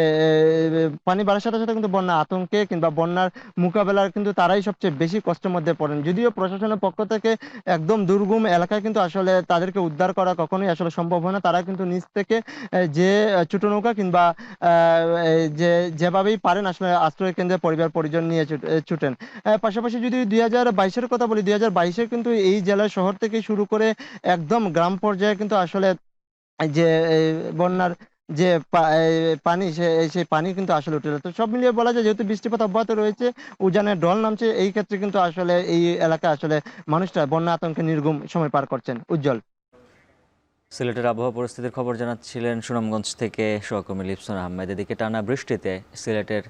পানি বাড়ার সাথে সাথে কিন্তু বন্যা আতঙ্কে কিংবা বন্যার মোকাবেলার কিন্তু তারাই সবচেয়ে বেশি কষ্টের মধ্যে পড়েন। যদিও প্রশাসনের পক্ষ থেকে একদম দুর্গম এলাকায় কিন্তু আসলে তাদেরকে উদ্ধার করা কখনোই আসলে সম্ভব হয় না, তারা কিন্তু নিচ থেকে যে ছোট নৌকা কিংবা যেভাবেই পারেন আসলে আশ্রয় কেন্দ্রে পরিবার পরিজন নিয়ে ছুটেন। পাশাপাশি যদি 2022-এর কথা বলি, 2022-এ কিন্তু এই জেলার শহর থেকে শুরু করে একদম গ্রাম পর্যায়ে কিন্তু আসলে যে বন্যার যে পানি সেই পানি কিন্তু আসলে উঠে যায়। তো সব মিলিয়ে বলা যায় যেহেতু বৃষ্টিপাত অব্যাহত রয়েছে, উজানের ঢল নামছে, এই ক্ষেত্রে কিন্তু আসলে এই এলাকায় আসলে মানুষরা বন্যা আতঙ্কে নির্ঘুম সময় পার করছেন। উজ্জ্বল। সিলেটের আবহাওয়া পরিস্থিতির খবর জানাচ্ছিলেন সুনামগঞ্জ থেকে সহকর্মী লিপসন আহমেদ। এদিকে টানা বৃষ্টিতে সিলেটের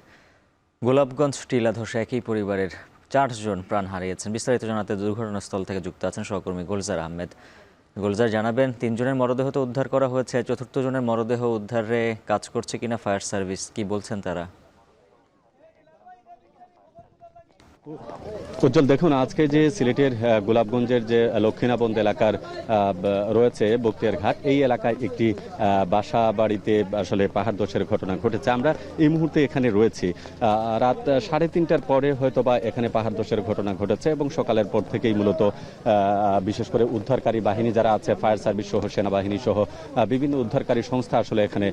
গোলাপগঞ্জ টিলা ধসে একই পরিবারের 4 জন প্রাণ হারিয়েছেন। বিস্তারিত জানাতে দুর্ঘটনাস্থল থেকে যুক্ত আছেন সহকর্মী গুলজার আহমেদ। গুলজার, জানাবেন 3 জনের মরদেহ তো উদ্ধার করা হয়েছে, 4র্থ জনের মরদেহ উদ্ধারে কাজ করছে কিনা ফায়ার সার্ভিস, কি বলছেন তারা? উজ্জ্বল, দেখুন আজকে যে সিলেটের গোলাপগঞ্জের যে লক্ষ্মীনাপন্দ এলাকার রয়েছে বক্তিয়ার ঘাট, এই এলাকায় একটি বাসা বাড়িতে আসলে পাহাড় ধসের ঘটনা ঘটেছে। আমরা এই মুহূর্তে এখানে রয়েছি, রাত 3:30টার পরে হয়তোবা এখানে পাহাড় ধসের ঘটনা ঘটেছে এবং সকালের পর থেকেই মূলত বিশেষ করে উদ্ধারকারী বাহিনী যারা আছে, ফায়ার সার্ভিস সহ সেনাবাহিনী সহ বিভিন্ন উদ্ধারকারী সংস্থা আসলে এখানে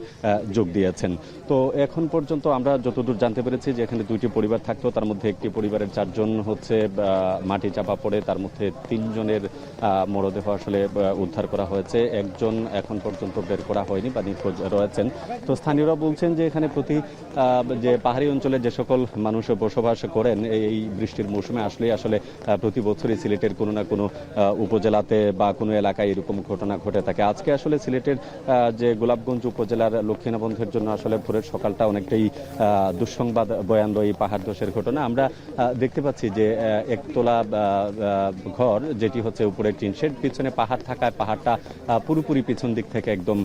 যোগ দিয়েছেন। তো এখন পর্যন্ত আমরা যতদূর জানতে পেরেছি যে এখানে 2টি পরিবার থাকতো, তার মধ্যে একটি পরিবারের 4 4জন হচ্ছে মাটি চাপা পড়ে, তার মধ্যে 3 জনের মরদেহ আসলে উদ্ধার করা হয়েছে। একজন এখন পর্যন্ত বের করা হয়নি বা নিখোঁজ রয়েছেন। তো স্থানীয়রা বলছেন যে এখানে যে পাহাড়ি অঞ্চলে যে সকল মানুষ বসবাস করেন এই বৃষ্টির মৌসুমে আসলেই আসলে প্রতি বছরই সিলেটের কোনো না কোনো উপজেলাতে বা কোনো এলাকায় এরকম ঘটনা ঘটে থাকে। আজকে আসলে সিলেটের যে গোলাপগঞ্জ উপজেলার লক্ষ্মীনাবন্ধের জন্য আসলে ভোরের সকালটা অনেকটাই দুঃসংবাদ বয়ান এই পাহাড় ধসের ঘটনা। আমরা দেখতে পাচ্ছি যে একতলা ঘর যেটি হচ্ছে উপরে টিন শেড, পিছনে পাহাড় থাকায় পাহাড়টা পুরোপুরি পিছন দিক থেকে একদম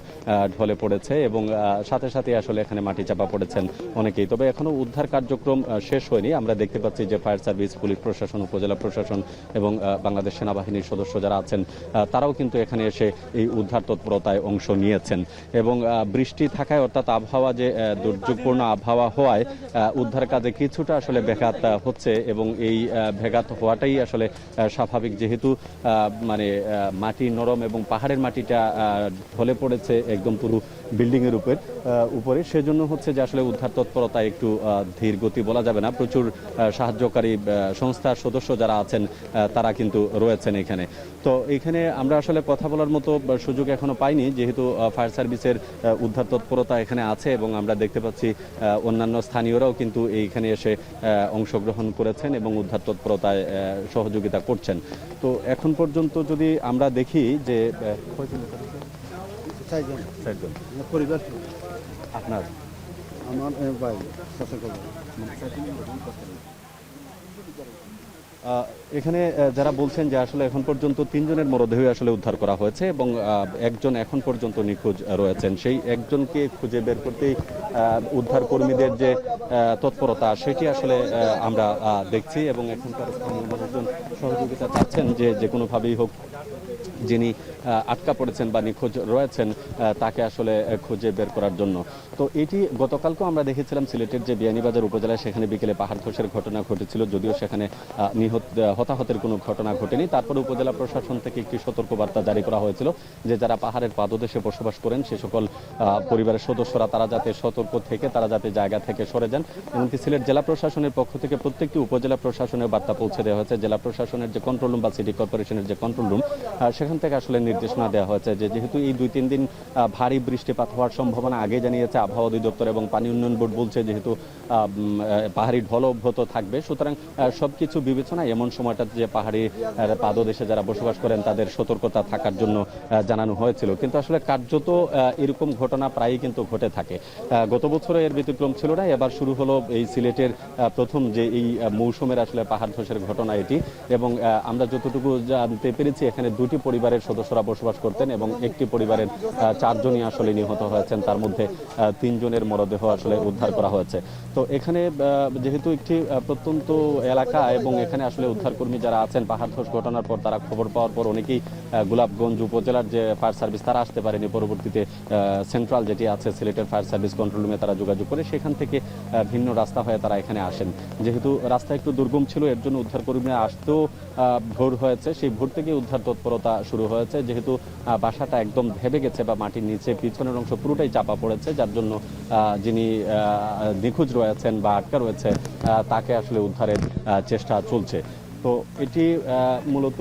ঢলে পড়েছে এবং সাথে সাথে আসলে এখানে মাটি চাপা পড়েছেন অনেকেই। তবে এখনো উদ্ধার কার্যক্রম শেষ হয়নি। আমরা দেখতে পাচ্ছি যে ফায়ার সার্ভিস, পুলিশ প্রশাসন, উপজেলা প্রশাসন এবং বাংলাদেশ সেনাবাহিনীর সদস্য যারা আছেন তারাও কিন্তু এখানে এসে এই উদ্ধার তৎপরতায় অংশ নিয়েছেন এবং বৃষ্টি থাকায় অর্থাৎ আবহাওয়া যে দুর্যোগপূর্ণ আবহাওয়া হওয়ায় উদ্ধার কাজে কিছুটা আসলে ব্যাঘাত হচ্ছে এবং এই ব্যাঘাত হওয়াটাই আসলে স্বাভাবিক, যেহেতু মানে মাটি নরম এবং পাহাড়ের মাটিটা ঢলে পড়েছে একদম পুরো বিল্ডিংয়ের উপরে, সেজন্য হচ্ছে যে আসলে উদ্ধার তৎপরতা একটু ধীর গতি বলা যাবে না। প্রচুর সাহায্যকারী সংস্থার সদস্য যারা আছেন তারা কিন্তু রয়েছেন এখানে। তো এখানে আমরা আসলে কথা বলার মতো সুযোগ এখনো পাইনি, যেহেতু ফায়ার সার্ভিসের উদ্ধার তৎপরতা এখানে আছে এবং আমরা দেখতে পাচ্ছি অন্যান্য স্থানীয়রাও কিন্তু এইখানে এসে অংশগ্রহণ করেছেন এবং উদ্ধার তৎপরতায় সহযোগিতা করছেন। তো এখন পর্যন্ত যদি আমরা দেখি যে পরিবার আপনার আমার ভাই এখানে যারা বলছেন যে আসলে এখন পর্যন্ত 3 জনের মরদেহই আসলে উদ্ধার করা হয়েছে এবং একজন এখন পর্যন্ত নিখোঁজ রয়েছেন। সেই একজনকে খুঁজে বের করতেই উদ্ধার কর্মীদের যে তৎপরতা সেটি আসলে আমরা দেখছি এবং এখানকার স্থানীয় মানুষজন সহযোগিতা চাচ্ছেন যে কোনোভাবেই হোক যিনি আটকা পড়েছেন বা নিখোঁজ রয়েছেন তাকে আসলে খুঁজে বের করার জন্য। তো এটি গতকালকেও আমরা দেখেছিলাম সিলেটের যে বিয়ানীবাজার উপজেলায়, সেখানে বিকেলে পাহাড় ধসের ঘটনা ঘটেছিল, যদিও সেখানে হতাহতের কোনো ঘটনা ঘটেনি। তারপরে উপজেলা প্রশাসন থেকে একটি সতর্কবার্তা জারি করা হয়েছিল যে যারা পাহাড়ের পাদদেশে বসবাস করেন সে সকল পরিবারের সদস্যরা তারা যাতে সতর্ক থেকে তারা যাতে জায়গা থেকে সরে যান। এমনকি সিলেট জেলা প্রশাসনের পক্ষ থেকে প্রত্যেকটি উপজেলা প্রশাসনের বার্তা পৌঁছে দেওয়া হয়েছে। জেলা প্রশাসনের যে কন্ট্রোল রুম বা সিটি কর্পোরেশনের যে কন্ট্রোল রুম সেখান থেকে আসলে নির্দেশনা দেওয়া হয়েছে যে যেহেতু এই 2-3 দিন ভারী বৃষ্টিপাত হওয়ার সম্ভাবনা আগে জানিয়েছে আবহাওয়া অধিদপ্তর এবং পানি উন্নয়ন বোর্ড বলছে যেহেতু পাহাড়ি ঢল অব্যাহত থাকবে, সুতরাং সবকিছু বিবেচনায় এমন সময়টা যে পাহাড়ি পাদদেশে যারা বসবাস করেন তাদের সতর্কতা থাকার জন্য জানানো হয়েছিল। কিন্তু আসলে কার্যত এরকম ঘটনা প্রায়ই কিন্তু ঘটে থাকে। গত বছরে এর ব্যতিক্রম ছিল না, এবার শুরু হলো এই সিলেটের প্রথম যে এই মৌসুমের আসলে পাহাড় ধসের ঘটনা এটি। এবং আমরা যতটুকু জানতে পেরেছি এখানে 2টি পরিবারের সদস্যরা বসবাস করতেন এবং একটি পরিবারের 4 জনই আসলে নিহত হয়েছেন, তার মধ্যে 3 জনের মরদেহ আসলে উদ্ধার করা হয়েছে। তো এখানে যেহেতু একটি প্রত্যন্ত এলাকা এবং এখানে আসলে উদ্ধারকর্মী যারা আছেন পাহাড় ধস ঘটনার পর তারা খবর পাওয়ার পর অনেকেই গোলাপগঞ্জ উপজেলার যে ফায়ার সার্ভিস তারা আসতে পারেনি, পরবর্তীতে সেন্ট্রাল যেটি আছে সিলেটের ফায়ার সার্ভিস কন্ট্রোল রুমে তারা যোগাযোগ করে সেখান থেকে ভিন্ন রাস্তা হয়ে তারা এখানে আসেন। যেহেতু রাস্তা একটু দুর্গম ছিল এর জন্য উদ্ধারকর্মীরা আসতেও ভোর হয়েছে, সেই ভোর থেকে উদ্ধার তৎপরতা শুরু হয়েছে। যেহেতু বাসাটা একদম ভেবে গেছে বা মাটির নিচে পিছনের অংশ পুরোটাই চাপা পড়েছে, যার জন্য যিনি নিখোঁজ রয়েছেন বা আটকা রয়েছে তাকে আসলে উদ্ধারের চেষ্টা চলছে। তো এটি মূলত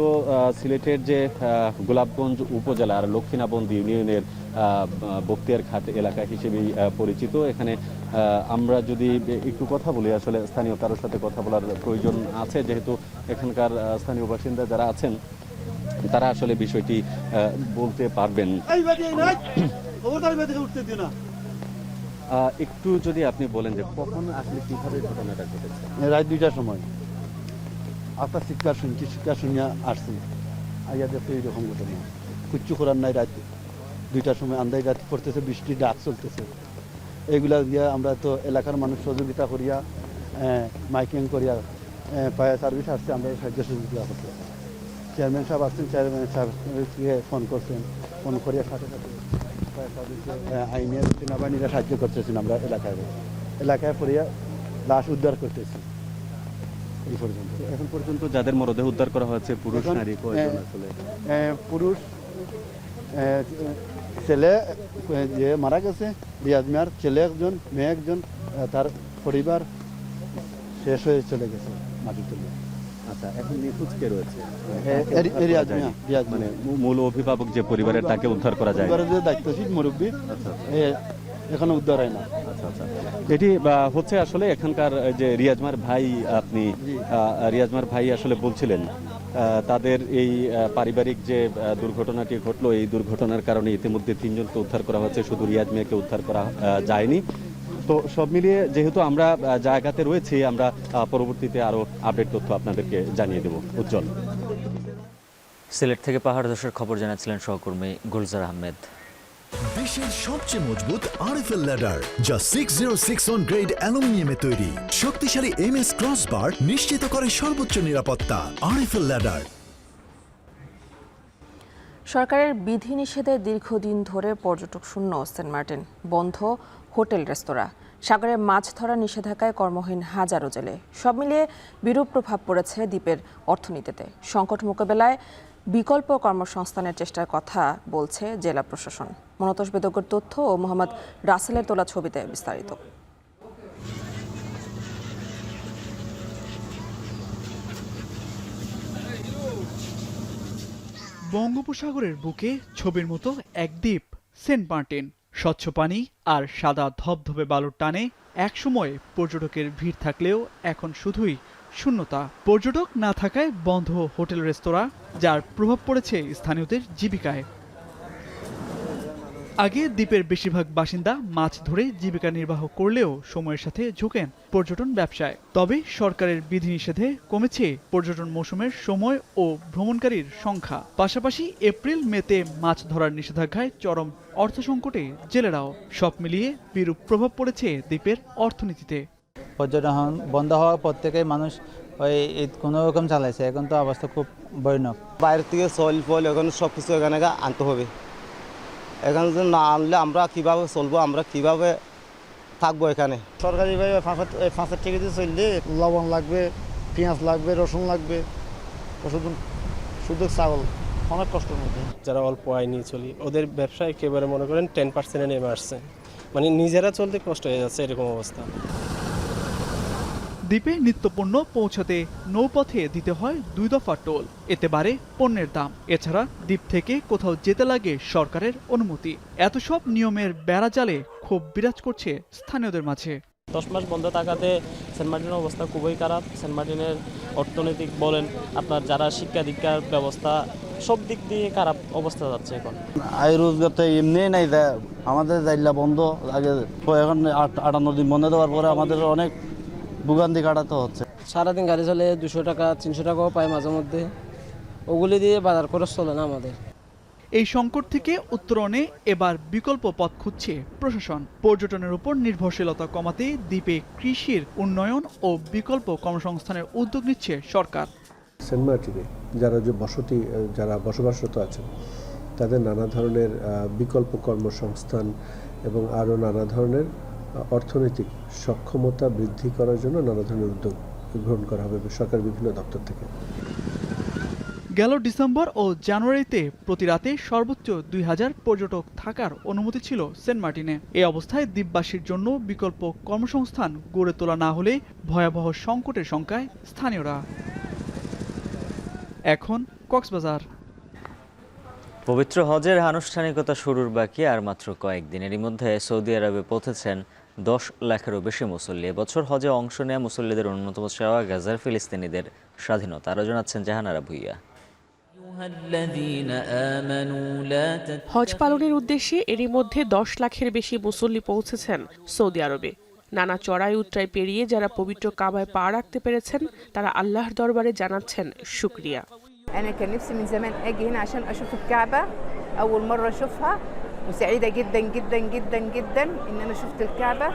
সিলেটের যে গোলাপগঞ্জ উপজেলার লক্ষ্মীনাবন্দ ইউনিয়নের বক্তিয়ার ঘাট এলাকা হিসেবেই পরিচিত। এখানে আমরা যদি একটু কথা বলি, আসলে স্থানীয় কারোর সাথে কথা বলার প্রয়োজন আছে, যেহেতু এখানকার স্থানীয় বাসিন্দা যারা আছেন তারা আসলে বিষয়টি বলতে পারবেন। একটু যদি আপনি বলেন যে কখন আসলে কিভাবে ঘটনাটা ঘটেছে? রাত 2টার সময় আপনার চিৎকার শুনছি, চিৎকার শুনিয়া আসছি, আইয়া দেখতে এইরকম ঘটনা। কিচ্ছু করার নাই, রাত 2টার সময় আন্দাজ রাত পড়তেছে, বৃষ্টি ডাক চলতেছে। এগুলা দিয়ে আমরা তো এলাকার মানুষ সহযোগিতা করিয়া মাইকিং করিয়া ফায়ার সার্ভিস আসছে, আমরা সাহায্য সহযোগিতা করতে। চেয়ারম্যান সাহেব আসছেন, চেয়ারম্যান সাহেবকে ফোন করছেন, ফোন করিয়া সাথে সাথে ফায়ার সার্ভিসে আইনের সেনাবাহিনীরা সাহায্য করতেছেন। আমরা এলাকায় পড়িয়া লাশ উদ্ধার করতেছি। এই পর্যন্ত এখন পর্যন্ত যাদের মরদেহ উদ্ধার করা হয়েছে পুরুষ নারী কয়জন? আসলে পুরুষ ছেলে যে মারা গেছে রিয়াজ মিয়ার ছেলে একজন, মেয়ে একজন, তার পরিবার শেষ হয়ে চলে গেছে। মাটি তুলবে। আচ্ছা, এখন নিখোঁজ কে রয়েছে? রিয়াজ মিয়া, রিয়াজ মানে মূল অভিভাবক যে পরিবারের, তাকে উদ্ধার করা যায়? পরিবারের যে দায়িত্বশীল মুরব্বী, এখানে উদ্ধার হয় না। আচ্ছা আচ্ছা, এটি হচ্ছে আসলে এখানকার যে রিয়াজমার ভাই, আপনি রিয়াজমার ভাই আসলে বলছিলেন তাদের এই পারিবারিক যে দুর্ঘটনাটি ঘটলো, এই দুর্ঘটনার কারণে ইতিমধ্যে 3 জনকে উদ্ধার করা হচ্ছে, শুধু রিয়াজ মিয়াকে উদ্ধার করা যায়নি। তো সব মিলিয়ে যেহেতু আমরা জায়গাতে রয়েছি, আমরা পরবর্তীতে আরো আপডেট তথ্য আপনাদেরকে জানিয়ে দেব। উজ্জ্বল। সিলেট থেকে পাহাড় ধসের খবর জানাচ্ছিলেন সহকর্মী গুলজার আহমেদ। দেশের সবচেয়ে মজবুত আরএফএল ল্যাডার, যা 6061 গ্রেড অ্যালুমিনিয়ামে তৈরি। শক্তিশালী এমএস ক্রসবার নিশ্চিত করে সর্বোচ্চ নিরাপত্তা। RFL ladder. সরকারের বিধিনিষেধে দীর্ঘদিন ধরে পর্যটক শূন্য সেন্ট মার্টিন, বন্ধ হোটেল রেস্তোরাঁ, সাগরে মাছ ধরা নিষেধাজ্ঞায় কর্মহীন হাজারো জেলে। সব মিলিয়ে বিরূপ প্রভাব পড়েছে দ্বীপের অর্থনীতিতে। সংকট মোকাবেলায় বিকল্প কর্মসংস্থানের চেষ্টার কথা বলছে জেলা প্রশাসন। মনতোষ বেদজ্ঞর তথ্য ও মোহাম্মদ রাসেলের তোলা ছবিতে বিস্তারিত। বঙ্গোপসাগরের বুকে ছবির মতো এক দ্বীপ সেন্ট মার্টিন। স্বচ্ছ পানি আর সাদা ধবধবে বালুর টানে একসময় পর্যটকের ভিড় থাকলেও এখন শুধুই শূন্যতা। পর্যটক না থাকায় বন্ধ হোটেল রেস্তোরাঁ, যার প্রভাব পড়েছে স্থানীয়দের জীবিকায়। আগে দ্বীপের বেশিরভাগ বাসিন্দা মাছ ধরে জীবিকা নির্বাহ করলেও সময়ের সাথে ঝুঁকেন পর্যটন ব্যবসায়। তবে সরকারের বিধিনিষেধে কমেছে পর্যটন মৌসুমের সময় ও ভ্রমণকারীর সংখ্যা। পাশাপাশি এপ্রিল মেতে মাছ ধরার নিষেধাজ্ঞায় চরম অর্থ সংকটে জেলেরাও। সব মিলিয়ে বিরূপ প্রভাব পড়েছে দ্বীপের অর্থনীতিতে। পর্যটন বন্ধ হওয়ার পর থেকেই মানুষ ওই কোনো রকম চালাইছে, এখন তো অবস্থা খুব ভয়ানক। বাইরে থেকে সয়েল ফল এখন সব কিছু এখানে আনতে হবে। এখানে যদি না আনলে আমরা কিভাবে চলবো, আমরা কিভাবে থাকবো এখানে? সরকারিভাবে 5 টাকা দিয়ে চললে লবণ লাগবে, পেঁয়াজ লাগবে, রসুন লাগবে, শুধু চাউল, অনেক কষ্টের মধ্যে। যারা অল্প আয় নিয়ে চলি, ওদের ব্যবসা একেবারে মনে করেন 10% নেমে আসছে, মানে নিজেরা চলতে কষ্ট হয়ে যাচ্ছে, এরকম অবস্থা। দ্বীপে নিত্যপণ্য পৌঁছাতে নৌপথে দিতে হয় 2 দফা টোল, এতে বাড়ে পণ্যের দাম। এছাড়া দ্বীপ থেকে কোথাও যেতে লাগে সরকারের অনুমতি। এত সব নিয়মের বেড়াজালে ক্ষোভ বিরাজ করছে স্থানীয়দের মাঝে। 10 মাস বন্ধ থাকাতে সেন্ট মার্টিনের অবস্থা খুবই খারাপ। সেন্ট মার্টিনের অর্থনৈতিক বলেন, আপনার যারা শিক্ষা দীক্ষার ব্যবস্থা, সব দিক দিয়ে খারাপ অবস্থা যাচ্ছে এখন। আয় রোজগার তো এমনি নাই, আমাদের জাইলা বন্ধ আগে, এখন 58 দিন বন্ধ দেওয়ার পরে আমাদের অনেক ভোগান্তি কাটাতে হচ্ছে। সারাদিন গাড়ি চলে 200 টাকা 300 টাকাও পায় মাঝে মধ্যে, ওগুলি দিয়ে বাজার খরচ চলে না আমাদের। এই সংকট থেকে উত্তরণে এবার বিকল্প পথ খুঁজছে প্রশাসন। পর্যটনের উপর নির্ভরশীলতা কমাতে দ্বীপে কৃষির উন্নয়ন ও বিকল্প কর্মসংস্থানের উদ্যোগ নিচ্ছে সরকার। সেন্ট মার্টিনে যারা বসবাসরত আছেন, তাদের নানা ধরনের বিকল্প কর্মসংস্থান এবং আরও নানা ধরনের অর্থনৈতিক সক্ষমতা বৃদ্ধি করার জন্য নানা ধরনের উদ্যোগ গ্রহণ করা হবে সরকার বিভিন্ন দপ্তর থেকে। গেল ডিসেম্বর ও জানুয়ারিতে প্রতি রাতে সর্বোচ্চ 2000 পর্যটক থাকার অনুমতি ছিল সেন্ট মার্টিনে। এই অবস্থায় দ্বীপবাসীর জন্য বিকল্প কর্মসংস্থান গড়ে তোলা না হলে ভয়াবহ সংকটের শঙ্কায় স্থানীয়রা। এখন কক্সবাজার। পবিত্র হজের আনুষ্ঠানিকতা শুরুর বাকি আর মাত্র কয়েকদিন। এরই মধ্যে সৌদি আরবে পৌঁছেছেন 10 লাখেরও বেশি মুসল্লি। এবছর হজে অংশ নেওয়া মুসল্লিদের অন্যতম সেবা গাজার ফিলিস্তিনিদের স্বাধীনতা। আরও জানাচ্ছেন জাহানারা ভুইয়া। হজ পালনের উদ্দেশ্যে এরই মধ্যে 10 লাখের বেশি মুসল্লি পৌঁছেছেন সৌদি আরবে। নানা চড়াই উতরাই পেরিয়ে যারা পবিত্র কাবায় পা রাখতে পেরেছেন, তারা আল্লাহর দরবারে জানাচ্ছেন শুকরিয়া। أنا كان نفسي من زمان أجي هنا عشان أشوف الكعبة، أول مرة أشوفها وسعيدة جدا جدا جدا جدا إن أنا شفت الكعبة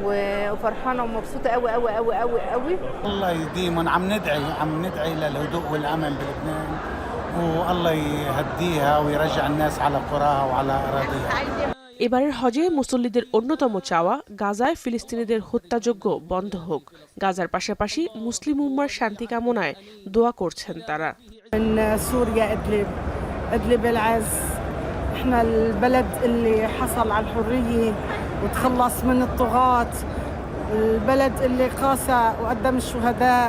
وفرحانة ومبسوطة أوي أوي أوي أوي أوي. والله ديما عم ندعي للهدوء والأمن بلبنان، والله يهديها ويرجع الناس على قراها وعلى أراضيها. এবারের হজে মুসল্লিদের অন্যতম চাওয়া গাজায় ফিলিস্তিনিদের হত্যাযজ্ঞ বন্ধ হোক। গাজার পাশাপাশি মুসলিম উম্মার শান্তি কামনায় দোয়া করছেন তারা। سوريا إدلب العز، إحنا البلد اللي حصل على الحرية وتخلص من الطغاة، البلد اللي قاسى وقدم الشهداء.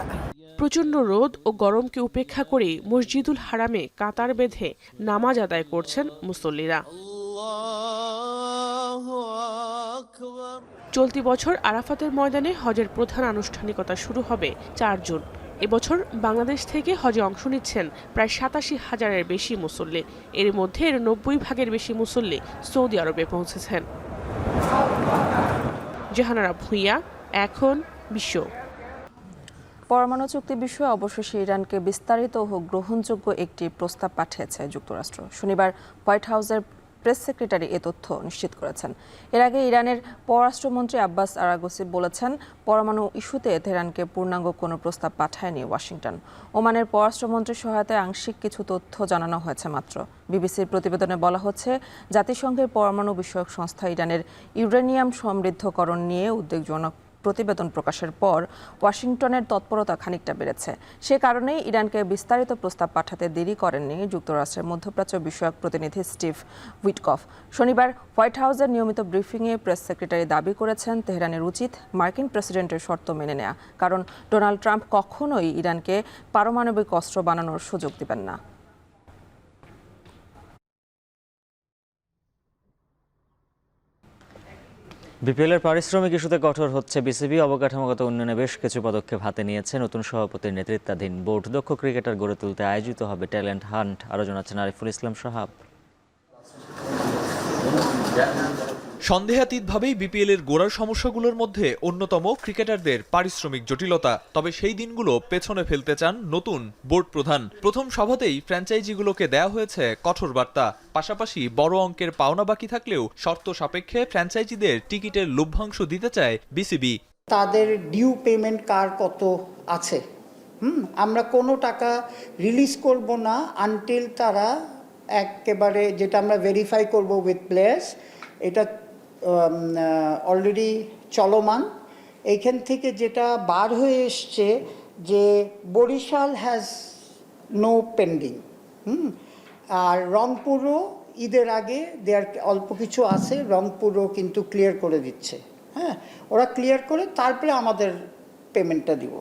প্রচণ্ড রোদ ও গরমকে উপেক্ষা করে মসজিদুল হারামে কাতার বেঁধে নামাজ আদায় করছেন মুসল্লিরা। চলতি বছর আরাফাতের ময়দানে হজের প্রধান আনুষ্ঠানিকতা শুরু হবে 4 জুন। এবছর বাংলাদেশ থেকে হজে অংশ নিচ্ছেন প্রায় 87,000-এর বেশি মুসল্লি। এর মধ্যে 90 বেশি মুসল্লি সৌদি আরবে পৌঁছেছেন। জাহানারা ভুঁইয়া, এখন বিশ্ব। পরমাণু চুক্তি বিষয়ে অবশেষে ইরানকে বিস্তারিত ও গ্রহণযোগ্য একটি প্রস্তাব পাঠিয়েছে যুক্তরাষ্ট্র। শনিবার হোয়াইট হাউসের প্রেস সেক্রেটারি এ তথ্য নিশ্চিত করেছেন। এর আগে ইরানের পররাষ্ট্রমন্ত্রী আব্বাস আরাগচি বলেছেন, পরমাণু ইস্যুতে তেহরানকে পূর্ণাঙ্গ কোনো প্রস্তাব পাঠায়নি ওয়াশিংটন। ওমানের পররাষ্ট্রমন্ত্রীর সহায়তায় আংশিক কিছু তথ্য জানানো হয়েছে মাত্র। বিবিসির প্রতিবেদনে বলা হচ্ছে, জাতিসংঘের পরমাণু বিষয়ক সংস্থা ইরানের ইউরেনিয়াম সমৃদ্ধকরণ নিয়ে উদ্বেগজনক প্রতিবেদন প্রকাশের পর ওয়াশিংটনের তৎপরতা খানিকটা বেড়েছে। সে কারণেই ইরানকে বিস্তারিত প্রস্তাব পাঠাতে দেরি করেননি যুক্তরাষ্ট্রের মধ্যপ্রাচ্য বিষয়ক প্রতিনিধি স্টিভ উইটকফ। শনিবার হোয়াইট হাউসের নিয়মিত ব্রিফিংয়ে প্রেস সেক্রেটারি দাবি করেছেন, তেহরানের উচিত মার্কিন প্রেসিডেন্টের শর্ত মেনে নেওয়া, কারণ ডোনাল্ড ট্রাম্প কখনোই ইরানকে পারমাণবিক অস্ত্র বানানোর সুযোগ দিবেন না। বিপিএলের পারিশ্রমিক ইস্যুতে কঠোর হচ্ছে বিসিবি। অবকাঠামোগত উন্নয়নে বেশ কিছু পদক্ষেপ হাতে নিয়েছে নতুন সভাপতির নেতৃত্বাধীন বোর্ড। দক্ষ ক্রিকেটার গড়ে তুলতে আয়োজিত হবে ট্যালেন্ট হান্ট। আরও জানাচ্ছেন আরিফুল ইসলাম সাহাব। সন্দেহাতীতভাবেই বিপিএলের গোড়ার সমস্যাগুলোর মধ্যে অন্যতম ক্রিকেটারদের পারিশ্রমিক জটিলতা। তবে সেই দিনগুলো পেছনে ফেলতে চান নতুন বোর্ড প্রধান। প্রথম সভাতেই ফ্র্যাঞ্চাইজিগুলোকে দেয়া হয়েছে কঠোর বার্তা। পাশাপাশি বড় অঙ্কের পাওনা বাকি থাকলেও শর্ত সাপেক্ষে ফ্র্যাঞ্চাইজিদের টিকিটের লভ্যাংশ দিতে চায় বিসিবি। তাদের ডিউ পেমেন্ট কার কত আছে, আমরা কোনো টাকা রিলিজ করব না আনটিল তারা একেবারে, যেটা আমরা ভেরিফাই করব উইথ প্লেয়ার্স, এটা অলরেডি চলমান। এইখান থেকে যেটা বার হয়ে এসছে যে বরিশাল হ্যাজ নো পেন্ডিং, আর রংপুরও ঈদের আগে দেয়ার অল্প কিছু আছে, রংপুরও কিন্তু ক্লিয়ার করে দিচ্ছে। হ্যাঁ, ওরা ক্লিয়ার করে তারপরে আমাদের পেমেন্টটা দিব।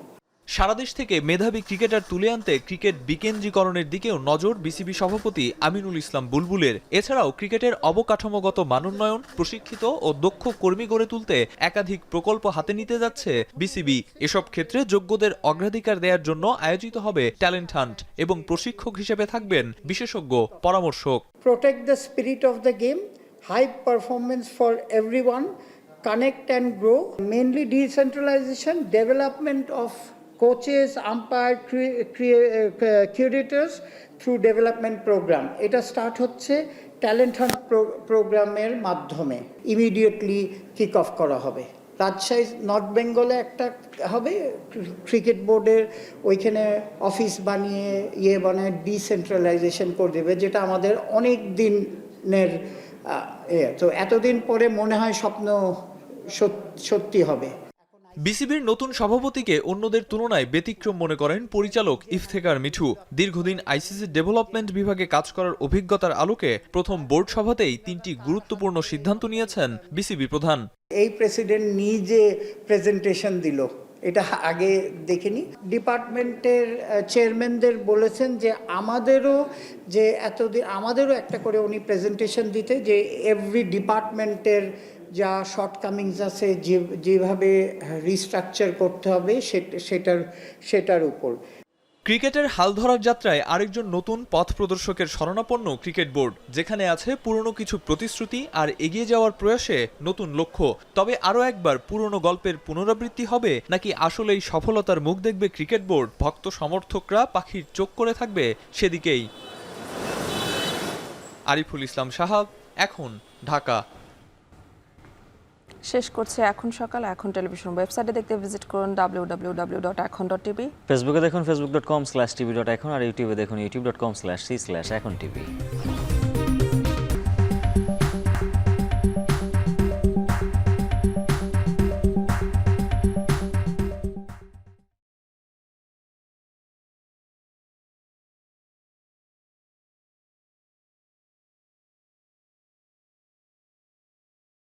সারা দেশ থেকে মেধাবী ক্রিকেটার তুলে আনতে ক্রিকেট বিকেন্দ্রীকরণের দিকেও নজর বিসিবি সভাপতি আমিনুল ইসলাম বুলবুলের। এছাড়াও ক্রিকেটের অবকাঠামোগত মানোন্নয়ন, প্রশিক্ষিত ও দক্ষ কর্মী গড়ে তুলতে একাধিক প্রকল্প হাতে নিতে যাচ্ছে বিসিবি। এসব ক্ষেত্রে যোগ্যদের অগ্রাধিকার দেওয়ার জন্য আয়োজিত হবে ট্যালেন্ট হান্ট এবং প্রশিক্ষক হিসেবে থাকবেন বিশেষজ্ঞ পরামর্শক। Protect the spirit of the game, high performance for everyone, connect and grow, mainly decentralisation, development of coaches, umpire, curators through development program. এটা স্টার্ট হচ্ছে ট্যালেন্ট হান্ট প্রোগ্রামের মাধ্যমে। ইমিডিয়েটলি কিক অফ করা হবে। রাজশাহী নর্থ বেঙ্গলে একটা হবে, ক্রিকেট বোর্ডের ওইখানে অফিস বানিয়ে বানিয়ে ডিসেন্ট্রালাইজেশন করে দেবে, যেটা আমাদের অনেক দিনের তো এতদিন পরে মনে হয় স্বপ্ন সত্যি হবে। বিসিবির নতুন সভাপতিকে অন্যদের তুলনায় ব্যতিক্রম মনে করেন পরিচালক ইফতেখার মিঠু। দীর্ঘদিন আইসিসি ডেভেলপমেন্ট বিভাগে কাজ করার অভিজ্ঞতার আলোকে প্রথম বোর্ড সভাতেই 3টি গুরুত্বপূর্ণ সিদ্ধান্ত নিয়েছেন বিসিবি প্রধান। এই প্রেসিডেন্ট নিজে প্রেজেন্টেশন দিল, এটা আগে দেখিনি। ডিপার্টমেন্টের চেয়ারম্যানদের বলেছেন যে আমাদেরও একটা করে উনি প্রেজেন্টেশন দিতে, যে এভরি ডিপার্টমেন্টের যা শর্টকামিংস আছে, যেভাবে রিস্ট্রাকচার করতে হবে সেটার উপর। ক্রিকেটের হাল ধরার যাত্রায় আরেকজন নতুন পথ প্রদর্শকের শরণাপন্ন ক্রিকেট বোর্ড, যেখানে আছে পুরনো কিছু প্রতিশ্রুতি আর এগিয়ে যাওয়ার প্রয়াসে নতুন লক্ষ্য। তবে আরও একবার পুরনো গল্পের পুনরাবৃত্তি হবে নাকি আসলেই সফলতার মুখ দেখবে ক্রিকেট বোর্ড? ভক্ত সমর্থকরা পাখির চোখ করে থাকবে সেদিকেই। আরিফুল ইসলাম সাহাব, এখন, ঢাকা। শেষ করছে এখন সকাল। এখন টেলিভিশন ওয়েবসাইটে দেখতে ভিজিট করুন www.ekhon.tv। ফেসবুকে দেখুন facebook.com/tv.ekhon আর ইউটিউবে দেখুন youtube.com/c/ekhon tv।